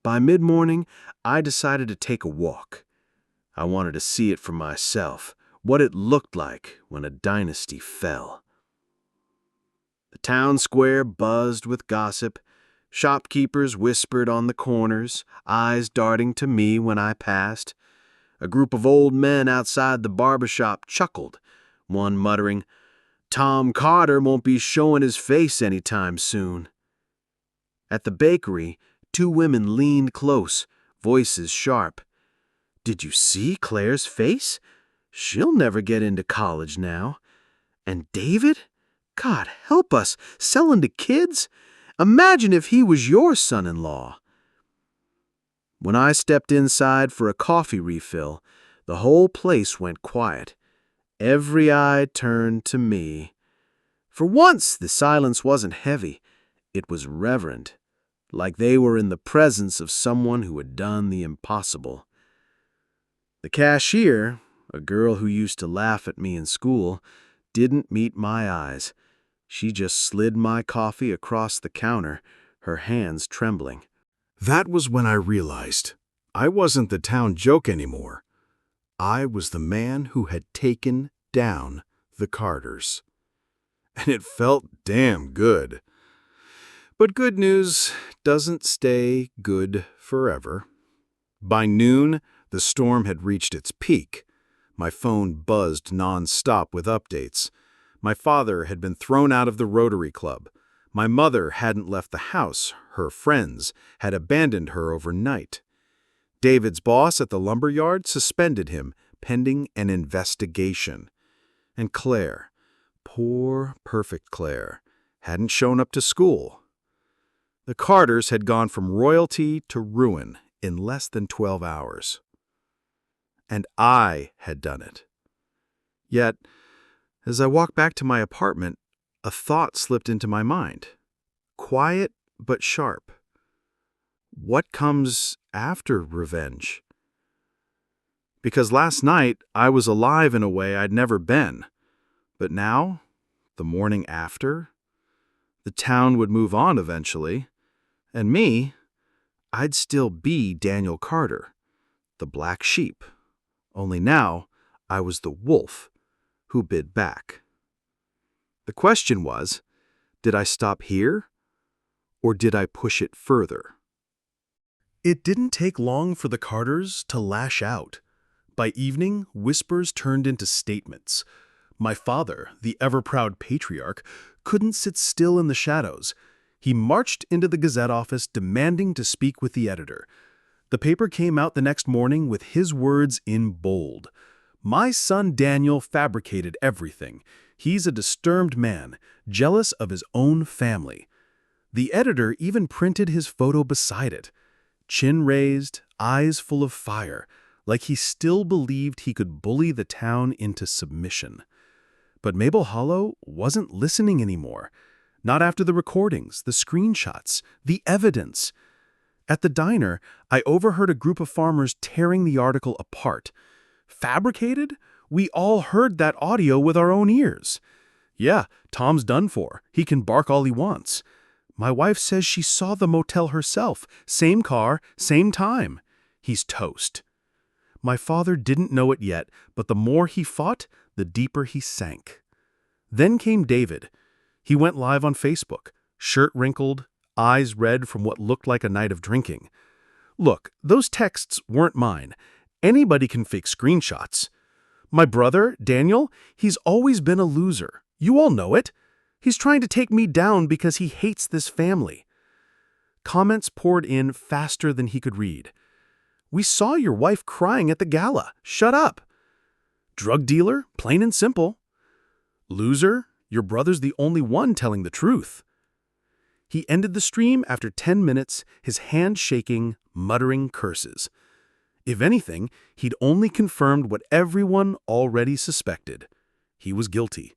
By mid-morning, I decided to take a walk. I wanted to see it for myself, what it looked like when a dynasty fell. The town square buzzed with gossip. Shopkeepers whispered on the corners, eyes darting to me when I passed. A group of old men outside the barber shop chuckled, one muttering, "Tom Carter won't be showing his face anytime soon." At the bakery, two women leaned close, voices sharp. "Did you see Claire's face? She'll never get into college now. And David? God help us, selling to kids? Imagine if he was your son-in-law." When I stepped inside for a coffee refill, the whole place went quiet. Every eye turned to me. For once, the silence wasn't heavy. It was reverent, like they were in the presence of someone who had done the impossible. The cashier, a girl who used to laugh at me in school, didn't meet my eyes. She just slid my coffee across the counter, her hands trembling. That was when I realized I wasn't the town joke anymore. I was the man who had taken down the Carters. And it felt damn good. But good news doesn't stay good forever. By noon, the storm had reached its peak. My phone buzzed nonstop with updates. My father had been thrown out of the Rotary Club. My mother hadn't left the house. Her friends had abandoned her overnight. David's boss at the lumber yard suspended him, pending an investigation. And Claire, poor, perfect Claire, hadn't shown up to school. The Carters had gone from royalty to ruin in less than 12 hours. And I had done it. Yet, as I walked back to my apartment, a thought slipped into my mind. Quiet but sharp. What comes after revenge? Because last night, I was alive in a way I'd never been. But now, the morning after, the town would move on eventually. And me, I'd still be Daniel Carter, the black sheep. Only now, I was the wolf who bit back. The question was, did I stop here, or did I push it further? It didn't take long for the Carters to lash out. By evening, whispers turned into statements. My father, the ever-proud patriarch, couldn't sit still in the shadows. He marched into the Gazette office demanding to speak with the editor. The paper came out the next morning with his words in bold. "My son Daniel fabricated everything. He's a disturbed man, jealous of his own family." The editor even printed his photo beside it. Chin raised, eyes full of fire, like he still believed he could bully the town into submission. But Mabel Hollow wasn't listening anymore. Not after the recordings, the screenshots, the evidence. At the diner, I overheard a group of farmers tearing the article apart. Fabricated? We all heard that audio with our own ears. Yeah, Tom's done for. He can bark all he wants. My wife says she saw the motel herself. Same car, same time. He's toast. My father didn't know it yet, but the more he fought, the deeper he sank. Then came David. He went live on Facebook, shirt wrinkled, eyes red from what looked like a night of drinking. Look, those texts weren't mine. Anybody can fake screenshots. My brother, Daniel, he's always been a loser. You all know it. He's trying to take me down because he hates this family. Comments poured in faster than he could read. We saw your wife crying at the gala. Shut up. Drug dealer, plain and simple. Loser, your brother's the only one telling the truth. He ended the stream after 10 minutes, his hand shaking, muttering curses. If anything, he'd only confirmed what everyone already suspected. He was guilty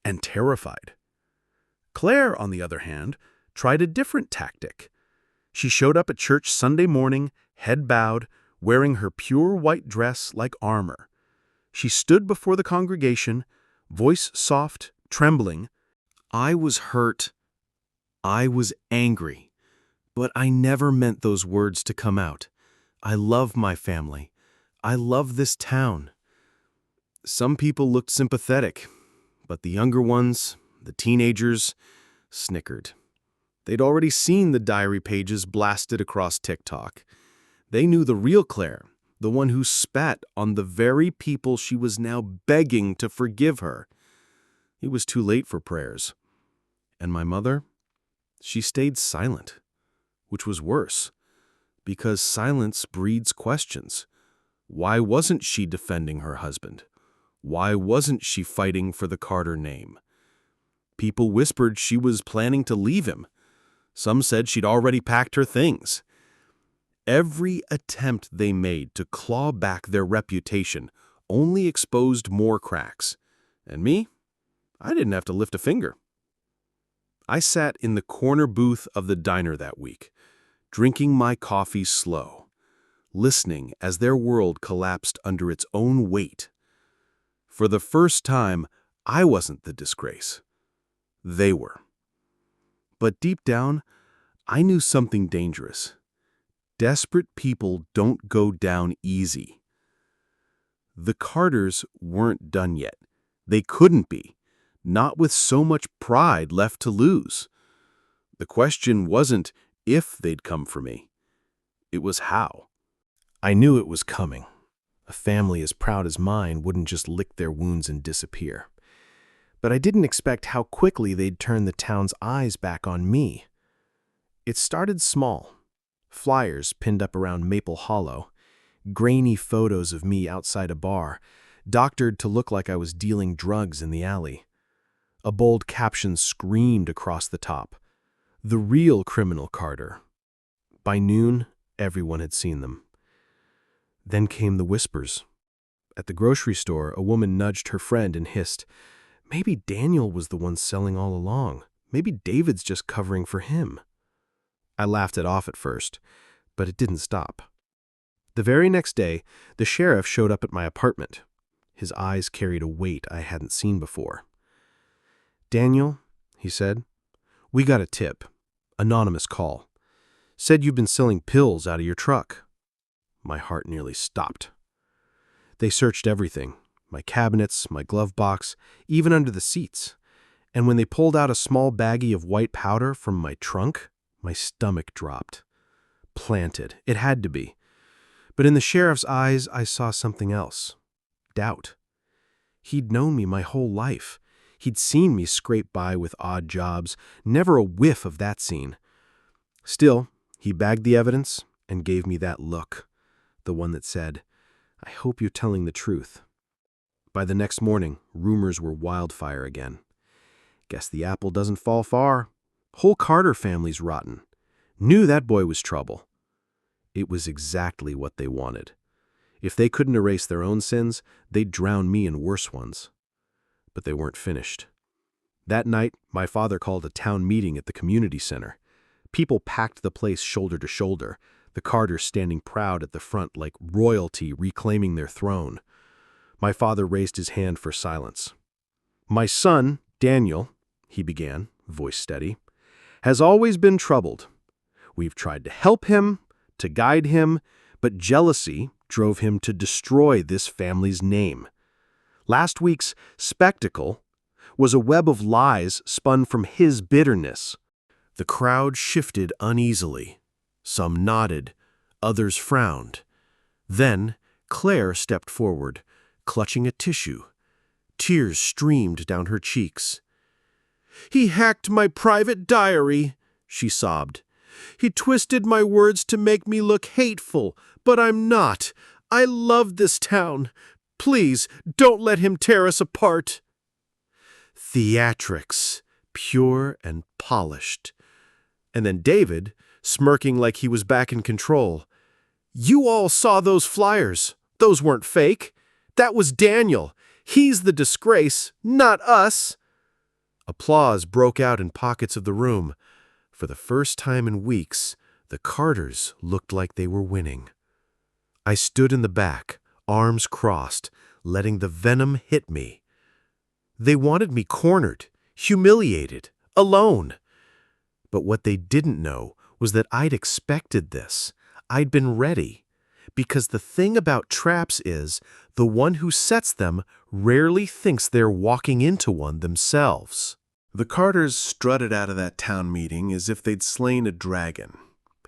and terrified. Claire, on the other hand, tried a different tactic. She showed up at church Sunday morning, head bowed, wearing her pure white dress like armor. She stood before the congregation, voice soft, trembling. I was hurt. I was angry. But I never meant those words to come out. I love my family. I love this town. Some people looked sympathetic, but the younger ones, the teenagers, snickered. They'd already seen the diary pages blasted across TikTok. They knew the real Claire, the one who spat on the very people she was now begging to forgive her. It was too late for prayers. And my mother? She stayed silent, which was worse, because silence breeds questions. Why wasn't she defending her husband? Why wasn't she fighting for the Carter name? People whispered she was planning to leave him. Some said she'd already packed her things. Every attempt they made to claw back their reputation only exposed more cracks. And me? I didn't have to lift a finger. I sat in the corner booth of the diner that week, drinking my coffee slow, listening as their world collapsed under its own weight. For the first time, I wasn't the disgrace. They were. But deep down, I knew something dangerous. Desperate people don't go down easy. The Carters weren't done yet. They couldn't be, not with so much pride left to lose. The question wasn't if they'd come for me. It was how. I knew it was coming. A family as proud as mine wouldn't just lick their wounds and disappear. But I didn't expect how quickly they'd turn the town's eyes back on me. It started small. Flyers pinned up around Maple Hollow, grainy photos of me outside a bar, doctored to look like I was dealing drugs in the alley. A bold caption screamed across the top, "The real criminal Carter." By noon, everyone had seen them. Then came the whispers. At the grocery store, a woman nudged her friend and hissed, "Maybe Daniel was the one selling all along. Maybe David's just covering for him." I laughed it off at first, but it didn't stop. The very next day, the sheriff showed up at my apartment. His eyes carried a weight I hadn't seen before. "Daniel," he said, "we got a tip. Anonymous call. Said you've been selling pills out of your truck." My heart nearly stopped. They searched everything, my cabinets, my glove box, even under the seats. And when they pulled out a small baggie of white powder from my trunk, my stomach dropped. Planted. It had to be. But in the sheriff's eyes, I saw something else. Doubt. He'd known me my whole life. He'd seen me scrape by with odd jobs, never a whiff of that scene. Still, he bagged the evidence and gave me that look, the one that said, "I hope you're telling the truth." By the next morning, rumors were wildfire again. Guess the apple doesn't fall far. Whole Carter family's rotten. Knew that boy was trouble. It was exactly what they wanted. If they couldn't erase their own sins, they'd drown me in worse ones. But they weren't finished. That night, my father called a town meeting at the community center. People packed the place shoulder to shoulder, the Carters standing proud at the front like royalty reclaiming their throne. My father raised his hand for silence. "My son, Daniel," he began, voice steady, "has always been troubled. We've tried to help him, to guide him, but jealousy drove him to destroy this family's name. Last week's spectacle was a web of lies spun from his bitterness." The crowd shifted uneasily. Some nodded, others frowned. Then Claire stepped forward, clutching a tissue. Tears streamed down her cheeks. "He hacked my private diary," she sobbed. "He twisted my words to make me look hateful, but I'm not. I love this town. Please, don't let him tear us apart." Theatrics, pure and polished. And then David, smirking like he was back in control. "You all saw those flyers. Those weren't fake. That was Daniel. He's the disgrace, not us." Applause broke out in pockets of the room. For the first time in weeks, the Carters looked like they were winning. I stood in the back, arms crossed, letting the venom hit me. They wanted me cornered, humiliated, alone. But what they didn't know was that I'd expected this. I'd been ready. Because the thing about traps is, the one who sets them rarely thinks they're walking into one themselves. The Carters strutted out of that town meeting as if they'd slain a dragon.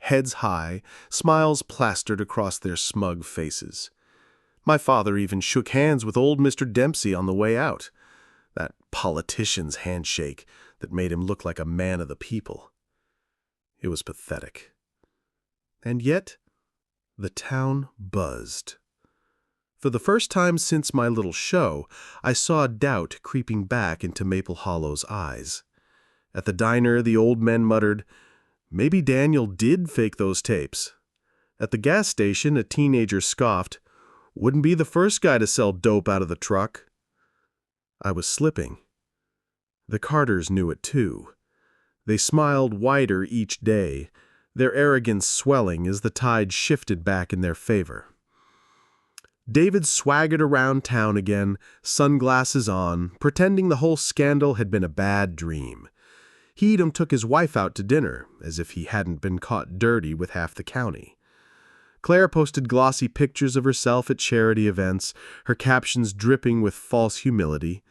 Heads high, smiles plastered across their smug faces. My father even shook hands with old Mr. Dempsey on the way out. That politician's handshake that made him look like a man of the people. It was pathetic. And yet, the town buzzed. For the first time since my little show, I saw doubt creeping back into Maple Hollow's eyes. At the diner, the old men muttered, "Maybe Daniel did fake those tapes." At the gas station, a teenager scoffed, "Wouldn't be the first guy to sell dope out of the truck." I was slipping. The Carters knew it too. They smiled wider each day, their arrogance swelling as the tide shifted back in their favor. David swaggered around town again, sunglasses on, pretending the whole scandal had been a bad dream. He even took his wife out to dinner, as if he hadn't been caught dirty with half the county. Claire posted glossy pictures of herself at charity events, her captions dripping with false humility.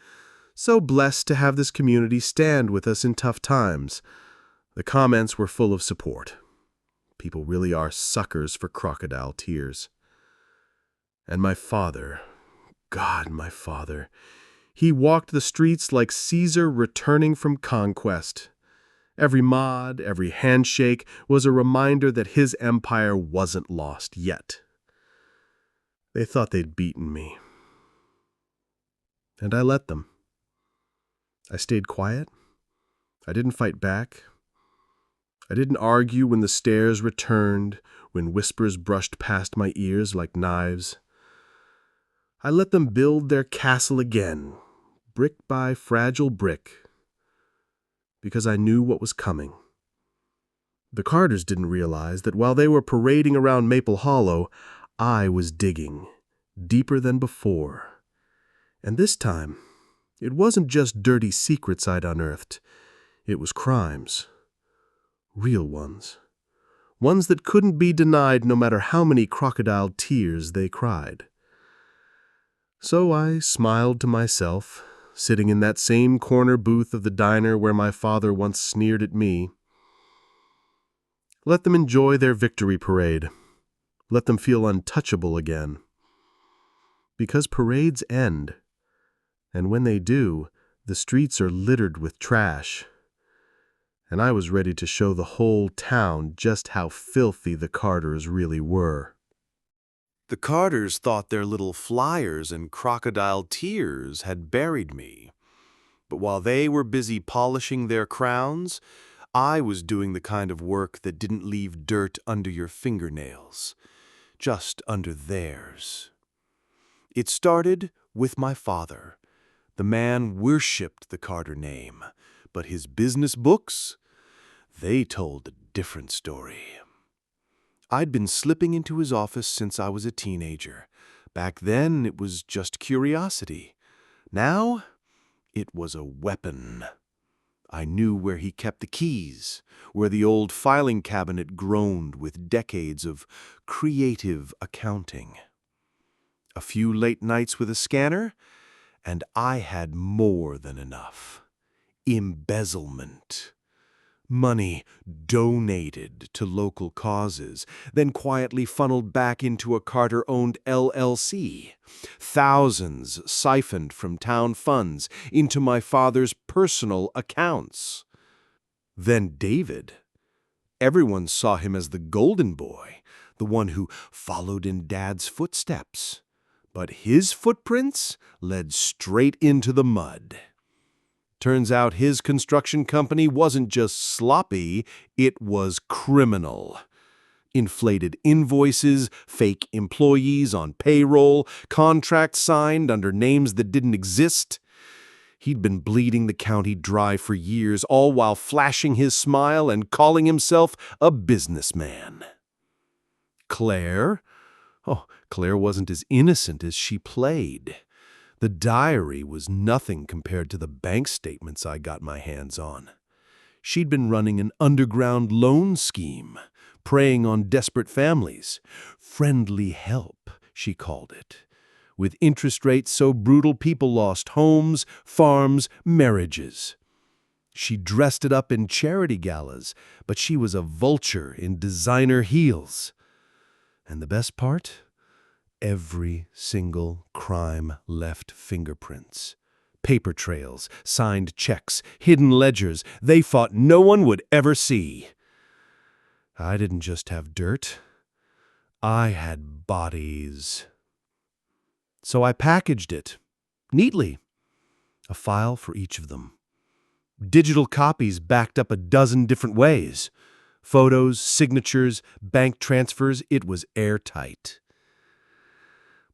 "So blessed to have this community stand with us in tough times." The comments were full of support. People really are suckers for crocodile tears. And my father, God, my father, he walked the streets like Caesar returning from conquest. Every nod, every handshake was a reminder that his empire wasn't lost yet. They thought they'd beaten me. And I let them. I stayed quiet. I didn't fight back. I didn't argue when the stares returned, when whispers brushed past my ears like knives. I let them build their castle again, brick by fragile brick, because I knew what was coming. The Carters didn't realize that while they were parading around Maple Hollow, I was digging, deeper than before. And this time, it wasn't just dirty secrets I'd unearthed. It was crimes. Real ones. Ones that couldn't be denied no matter how many crocodile tears they cried. So I smiled to myself, sitting in that same corner booth of the diner where my father once sneered at me. Let them enjoy their victory parade. Let them feel untouchable again. Because parades end. And when they do, the streets are littered with trash. And I was ready to show the whole town just how filthy the Carters really were. The Carters thought their little flyers and crocodile tears had buried me. But while they were busy polishing their crowns, I was doing the kind of work that didn't leave dirt under your fingernails, just under theirs. It started with my father. The man worshipped the Carter name, but his business books, they told a different story. I'd been slipping into his office since I was a teenager. Back then, it was just curiosity. Now, it was a weapon. I knew where he kept the keys, where the old filing cabinet groaned with decades of creative accounting. A few late nights with a scanner, and I had more than enough. Embezzlement. Money donated to local causes, then quietly funneled back into a Carter-owned LLC. Thousands siphoned from town funds into my father's personal accounts. Then David. Everyone saw him as the golden boy, the one who followed in Dad's footsteps. But his footprints led straight into the mud. Turns out his construction company wasn't just sloppy, it was criminal. Inflated invoices, fake employees on payroll, contracts signed under names that didn't exist. He'd been bleeding the county dry for years, all while flashing his smile and calling himself a businessman. Claire? Oh, Claire wasn't as innocent as she played. The diary was nothing compared to the bank statements I got my hands on. She'd been running an underground loan scheme, preying on desperate families. Friendly help, she called it. With interest rates so brutal people lost homes, farms, marriages. She dressed it up in charity galas, but she was a vulture in designer heels. And the best part? Every single crime left fingerprints. Paper trails, signed checks, hidden ledgers they thought no one would ever see. I didn't just have dirt. I had bodies. So I packaged it, neatly. A file for each of them. Digital copies backed up a dozen different ways. Photos, signatures, bank transfers, it was airtight.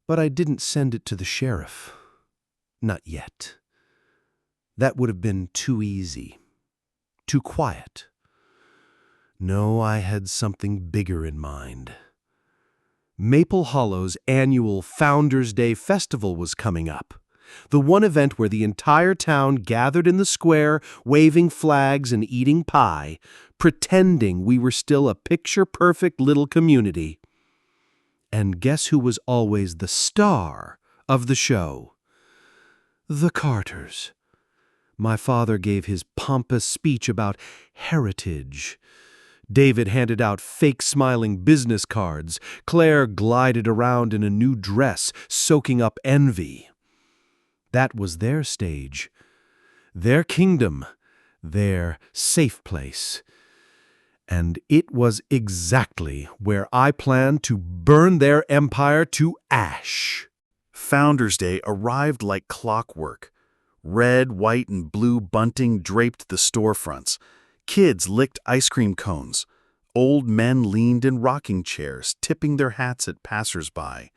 But I didn't send it to the sheriff. Not yet. That would have been too easy. Too quiet. No, I had something bigger in mind. Maple Hollow's annual Founders' Day Festival was coming up. The one event where the entire town gathered in the square, waving flags and eating pie, pretending we were still a picture-perfect little community. And guess who was always the star of the show? The Carters. My father gave his pompous speech about heritage. David handed out fake smiling business cards. Claire glided around in a new dress, soaking up envy. That was their stage, their kingdom, their safe place. And it was exactly where I planned to burn their empire to ash. Founders Day arrived like clockwork. Red, white, and blue bunting draped the storefronts. Kids licked ice cream cones. Old men leaned in rocking chairs, tipping their hats at passers-by.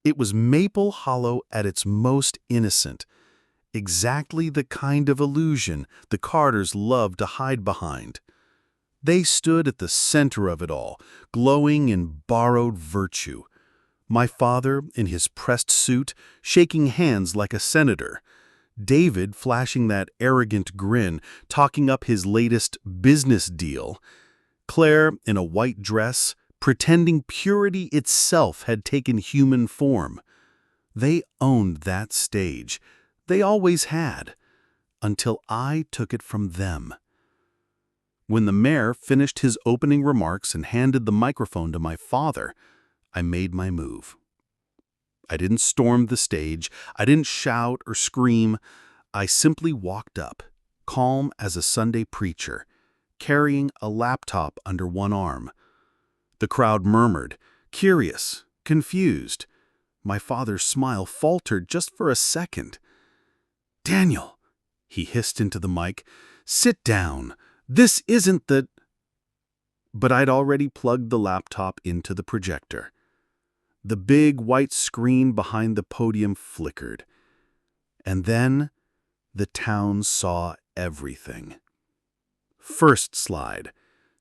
It was Maple Hollow at its most innocent. Exactly the kind of illusion the Carters loved to hide behind. They stood at the center of it all, glowing in borrowed virtue. My father, in his pressed suit, shaking hands like a senator. David flashing that arrogant grin, talking up his latest business deal. Claire, in a white dress, pretending purity itself had taken human form. They owned that stage. They always had. Until I took it from them. When the mayor finished his opening remarks and handed the microphone to my father, I made my move. I didn't storm the stage. I didn't shout or scream. I simply walked up, calm as a Sunday preacher, carrying a laptop under one arm. The crowd murmured, curious, confused. My father's smile faltered just for a second. "Daniel," he hissed into the mic, "sit down. This isn't the—" But I'd already plugged the laptop into the projector. The big white screen behind the podium flickered. And then the town saw everything. First slide.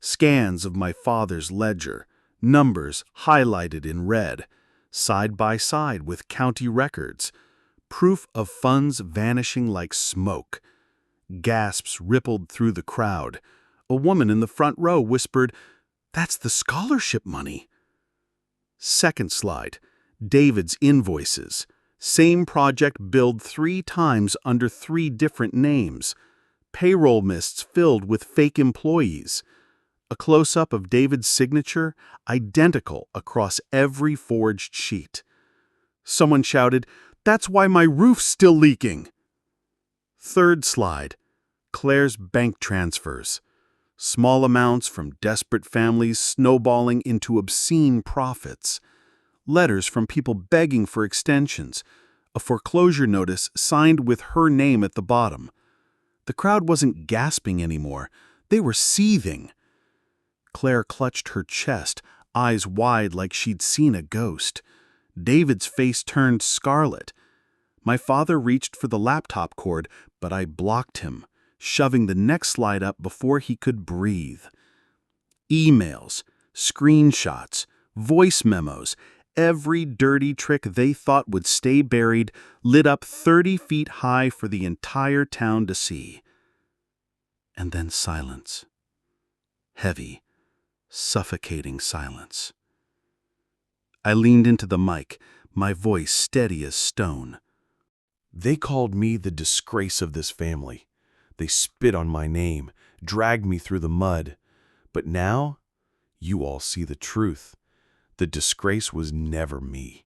Scans of my father's ledger, numbers highlighted in red, side by side with county records, proof of funds vanishing like smoke. Gasps rippled through the crowd. A woman in the front row whispered, "That's the scholarship money." Second slide, David's invoices. Same project billed 3 times under 3 different names. Payroll lists filled with fake employees. A close-up of David's signature, identical across every forged sheet. Someone shouted, "That's why my roof's still leaking." Third slide, Claire's bank transfers. Small amounts from desperate families snowballing into obscene profits. Letters from people begging for extensions. A foreclosure notice signed with her name at the bottom. The crowd wasn't gasping anymore. They were seething. Claire clutched her chest, eyes wide like she'd seen a ghost. David's face turned scarlet. My father reached for the laptop cord, but I blocked him, shoving the next slide up before he could breathe. Emails, screenshots, voice memos, every dirty trick they thought would stay buried, lit up 30 feet high for the entire town to see. And then silence. Heavy, suffocating silence. I leaned into the mic, my voice steady as stone. They called me the disgrace of this family. They spit on my name, dragged me through the mud. But now, you all see the truth. The disgrace was never me.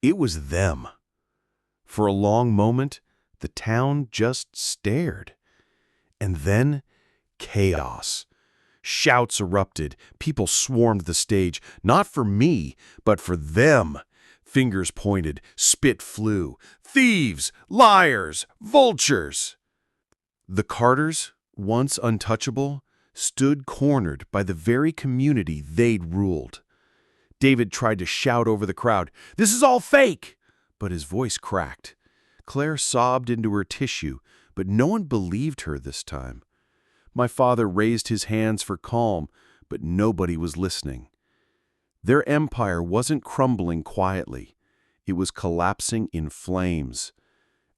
It was them. For a long moment, the town just stared. And then, chaos. Shouts erupted. People swarmed the stage, not for me, but for them. Fingers pointed, spit flew. Thieves, liars, vultures. The Carters, once untouchable, stood cornered by the very community they'd ruled. David tried to shout over the crowd, "This is all fake!" But his voice cracked. Claire sobbed into her tissue, but no one believed her this time. My father raised his hands for calm, but nobody was listening. Their empire wasn't crumbling quietly. It was collapsing in flames.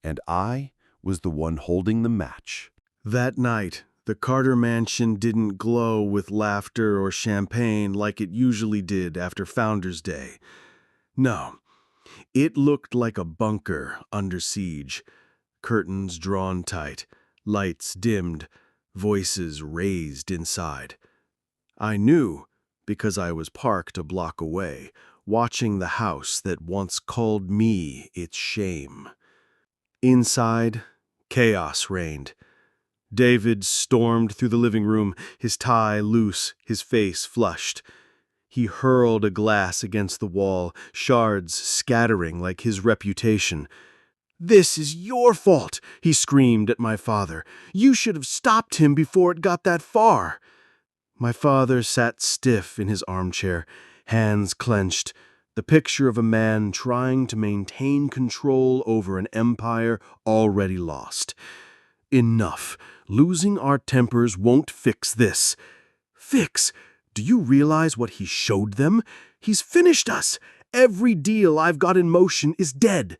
And I was the one holding the match. That night, the Carter mansion didn't glow with laughter or champagne like it usually did after Founders Day. No, it looked like a bunker under siege. Curtains drawn tight, lights dimmed, voices raised inside. I knew because I was parked a block away, watching the house that once called me its shame. Inside, chaos reigned. David stormed through the living room, his tie loose, his face flushed. He hurled a glass against the wall, shards scattering like his reputation. "This is your fault," he screamed at my father. "You should have stopped him before it got that far." My father sat stiff in his armchair, hands clenched, the picture of a man trying to maintain control over an empire already lost. "Enough. Losing our tempers won't fix this." "Fix? Do you realize what he showed them? He's finished us. Every deal I've got in motion is dead."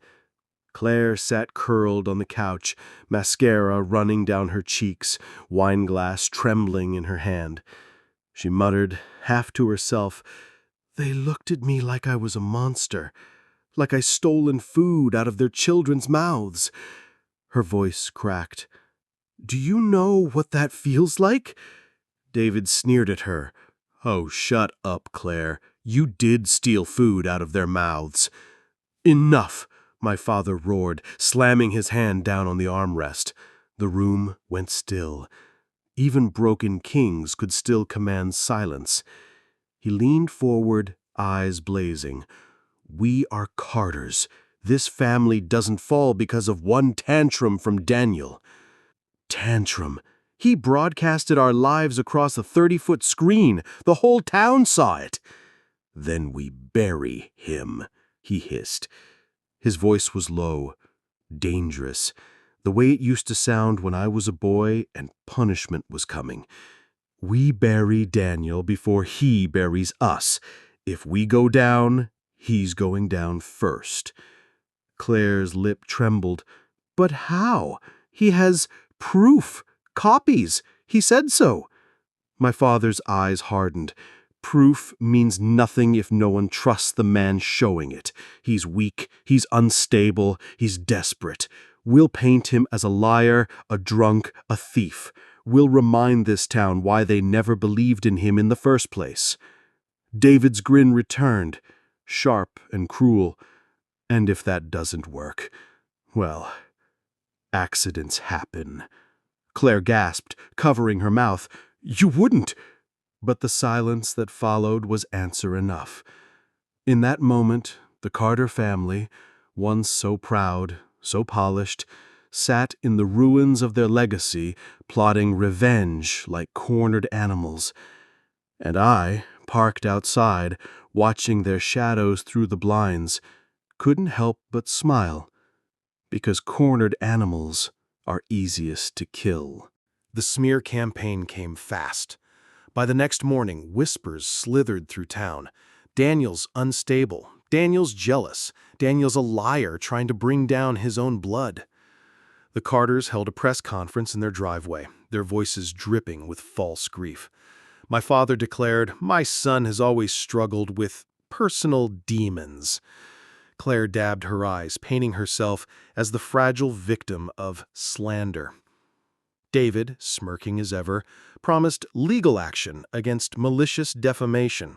Claire sat curled on the couch, mascara running down her cheeks, wineglass trembling in her hand. She muttered, half to herself, "They looked at me like I was a monster, like I stolen food out of their children's mouths." Her voice cracked. "Do you know what that feels like?" David sneered at her. "Oh, shut up, Claire. You did steal food out of their mouths." "Enough," my father roared, slamming his hand down on the armrest. The room went still. Even broken kings could still command silence. He leaned forward, eyes blazing. "We are Carters. This family doesn't fall because of one tantrum from Daniel." Tantrum. He broadcasted our lives across a 30-foot screen. The whole town saw it. "Then we bury him," he hissed. His voice was low, dangerous, the way it used to sound when I was a boy and punishment was coming. We bury Daniel before he buries us. If we go down, he's going down first. Claire's lip trembled. But how? He has proof, copies. He said so. My father's eyes hardened. Proof means nothing if no one trusts the man showing it. He's weak, he's unstable, he's desperate. We'll paint him as a liar, a drunk, a thief. We'll remind this town why they never believed in him in the first place. David's grin returned, sharp and cruel. And if that doesn't work, well, accidents happen. Claire gasped, covering her mouth. You wouldn't! But the silence that followed was answer enough. In that moment, the Carter family, once so proud, so polished, sat in the ruins of their legacy, plotting revenge like cornered animals. And I, parked outside, watching their shadows through the blinds, couldn't help but smile, because cornered animals are easiest to kill. The smear campaign came fast. By the next morning, whispers slithered through town. Daniel's unstable. Daniel's jealous. Daniel's a liar trying to bring down his own blood. The Carters held a press conference in their driveway, their voices dripping with false grief. My father declared, "My son has always struggled with personal demons." Claire dabbed her eyes, painting herself as the fragile victim of slander. David, smirking as ever, promised legal action against malicious defamation.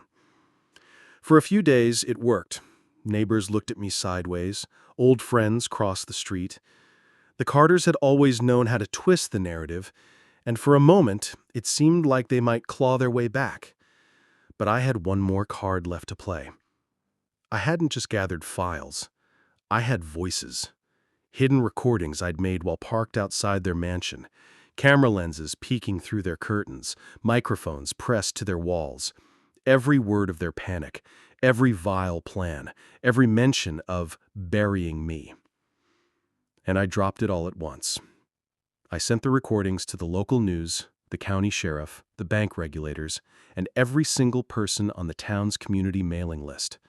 For a few days, it worked. Neighbors looked at me sideways. Old friends crossed the street. The Carters had always known how to twist the narrative, and for a moment, it seemed like they might claw their way back. But I had one more card left to play. I hadn't just gathered files. I had voices. Hidden recordings I'd made while parked outside their mansion. Camera lenses peeking through their curtains, microphones pressed to their walls. Every word of their panic, every vile plan, every mention of burying me. And I dropped it all at once. I sent the recordings to the local news, the county sheriff, the bank regulators, and every single person on the town's community mailing list.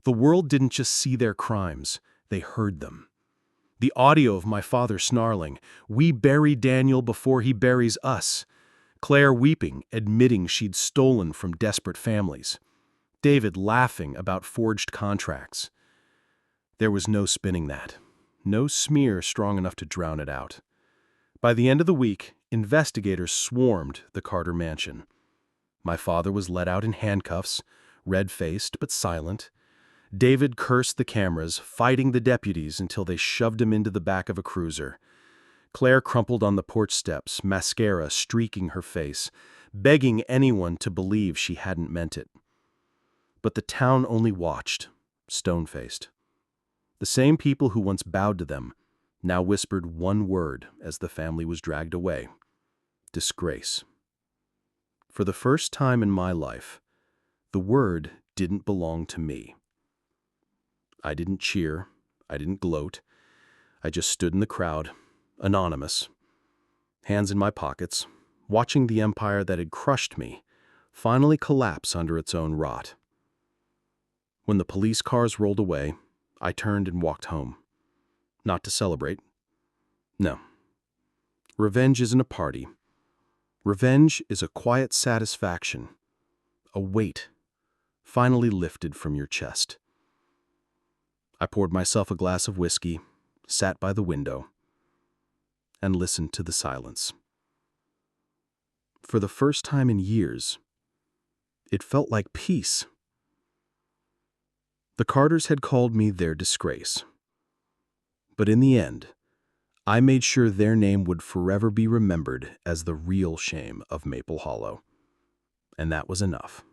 The world didn't just see their crimes, they heard them. The audio of my father snarling, "We bury Daniel before he buries us." Claire weeping, admitting she'd stolen from desperate families. David laughing about forged contracts. There was no spinning that. No smear strong enough to drown it out. By the end of the week, investigators swarmed the Carter mansion. My father was let out in handcuffs, red-faced but silent. David cursed the cameras, fighting the deputies until they shoved him into the back of a cruiser. Claire crumpled on the porch steps, mascara streaking her face, begging anyone to believe she hadn't meant it. But the town only watched, stone-faced. The same people who once bowed to them now whispered one word as the family was dragged away: disgrace. For the first time in my life, the word didn't belong to me. I didn't cheer, I didn't gloat. I just stood in the crowd, anonymous, hands in my pockets, watching the empire that had crushed me finally collapse under its own rot. When the police cars rolled away, I turned and walked home. Not to celebrate. No. Revenge isn't a party. Revenge is a quiet satisfaction, a weight finally lifted from your chest. I poured myself a glass of whiskey, sat by the window, and listened to the silence. For the first time in years, it felt like peace. The Carters had called me their disgrace. But in the end, I made sure their name would forever be remembered as the real shame of Maple Hollow. And that was enough.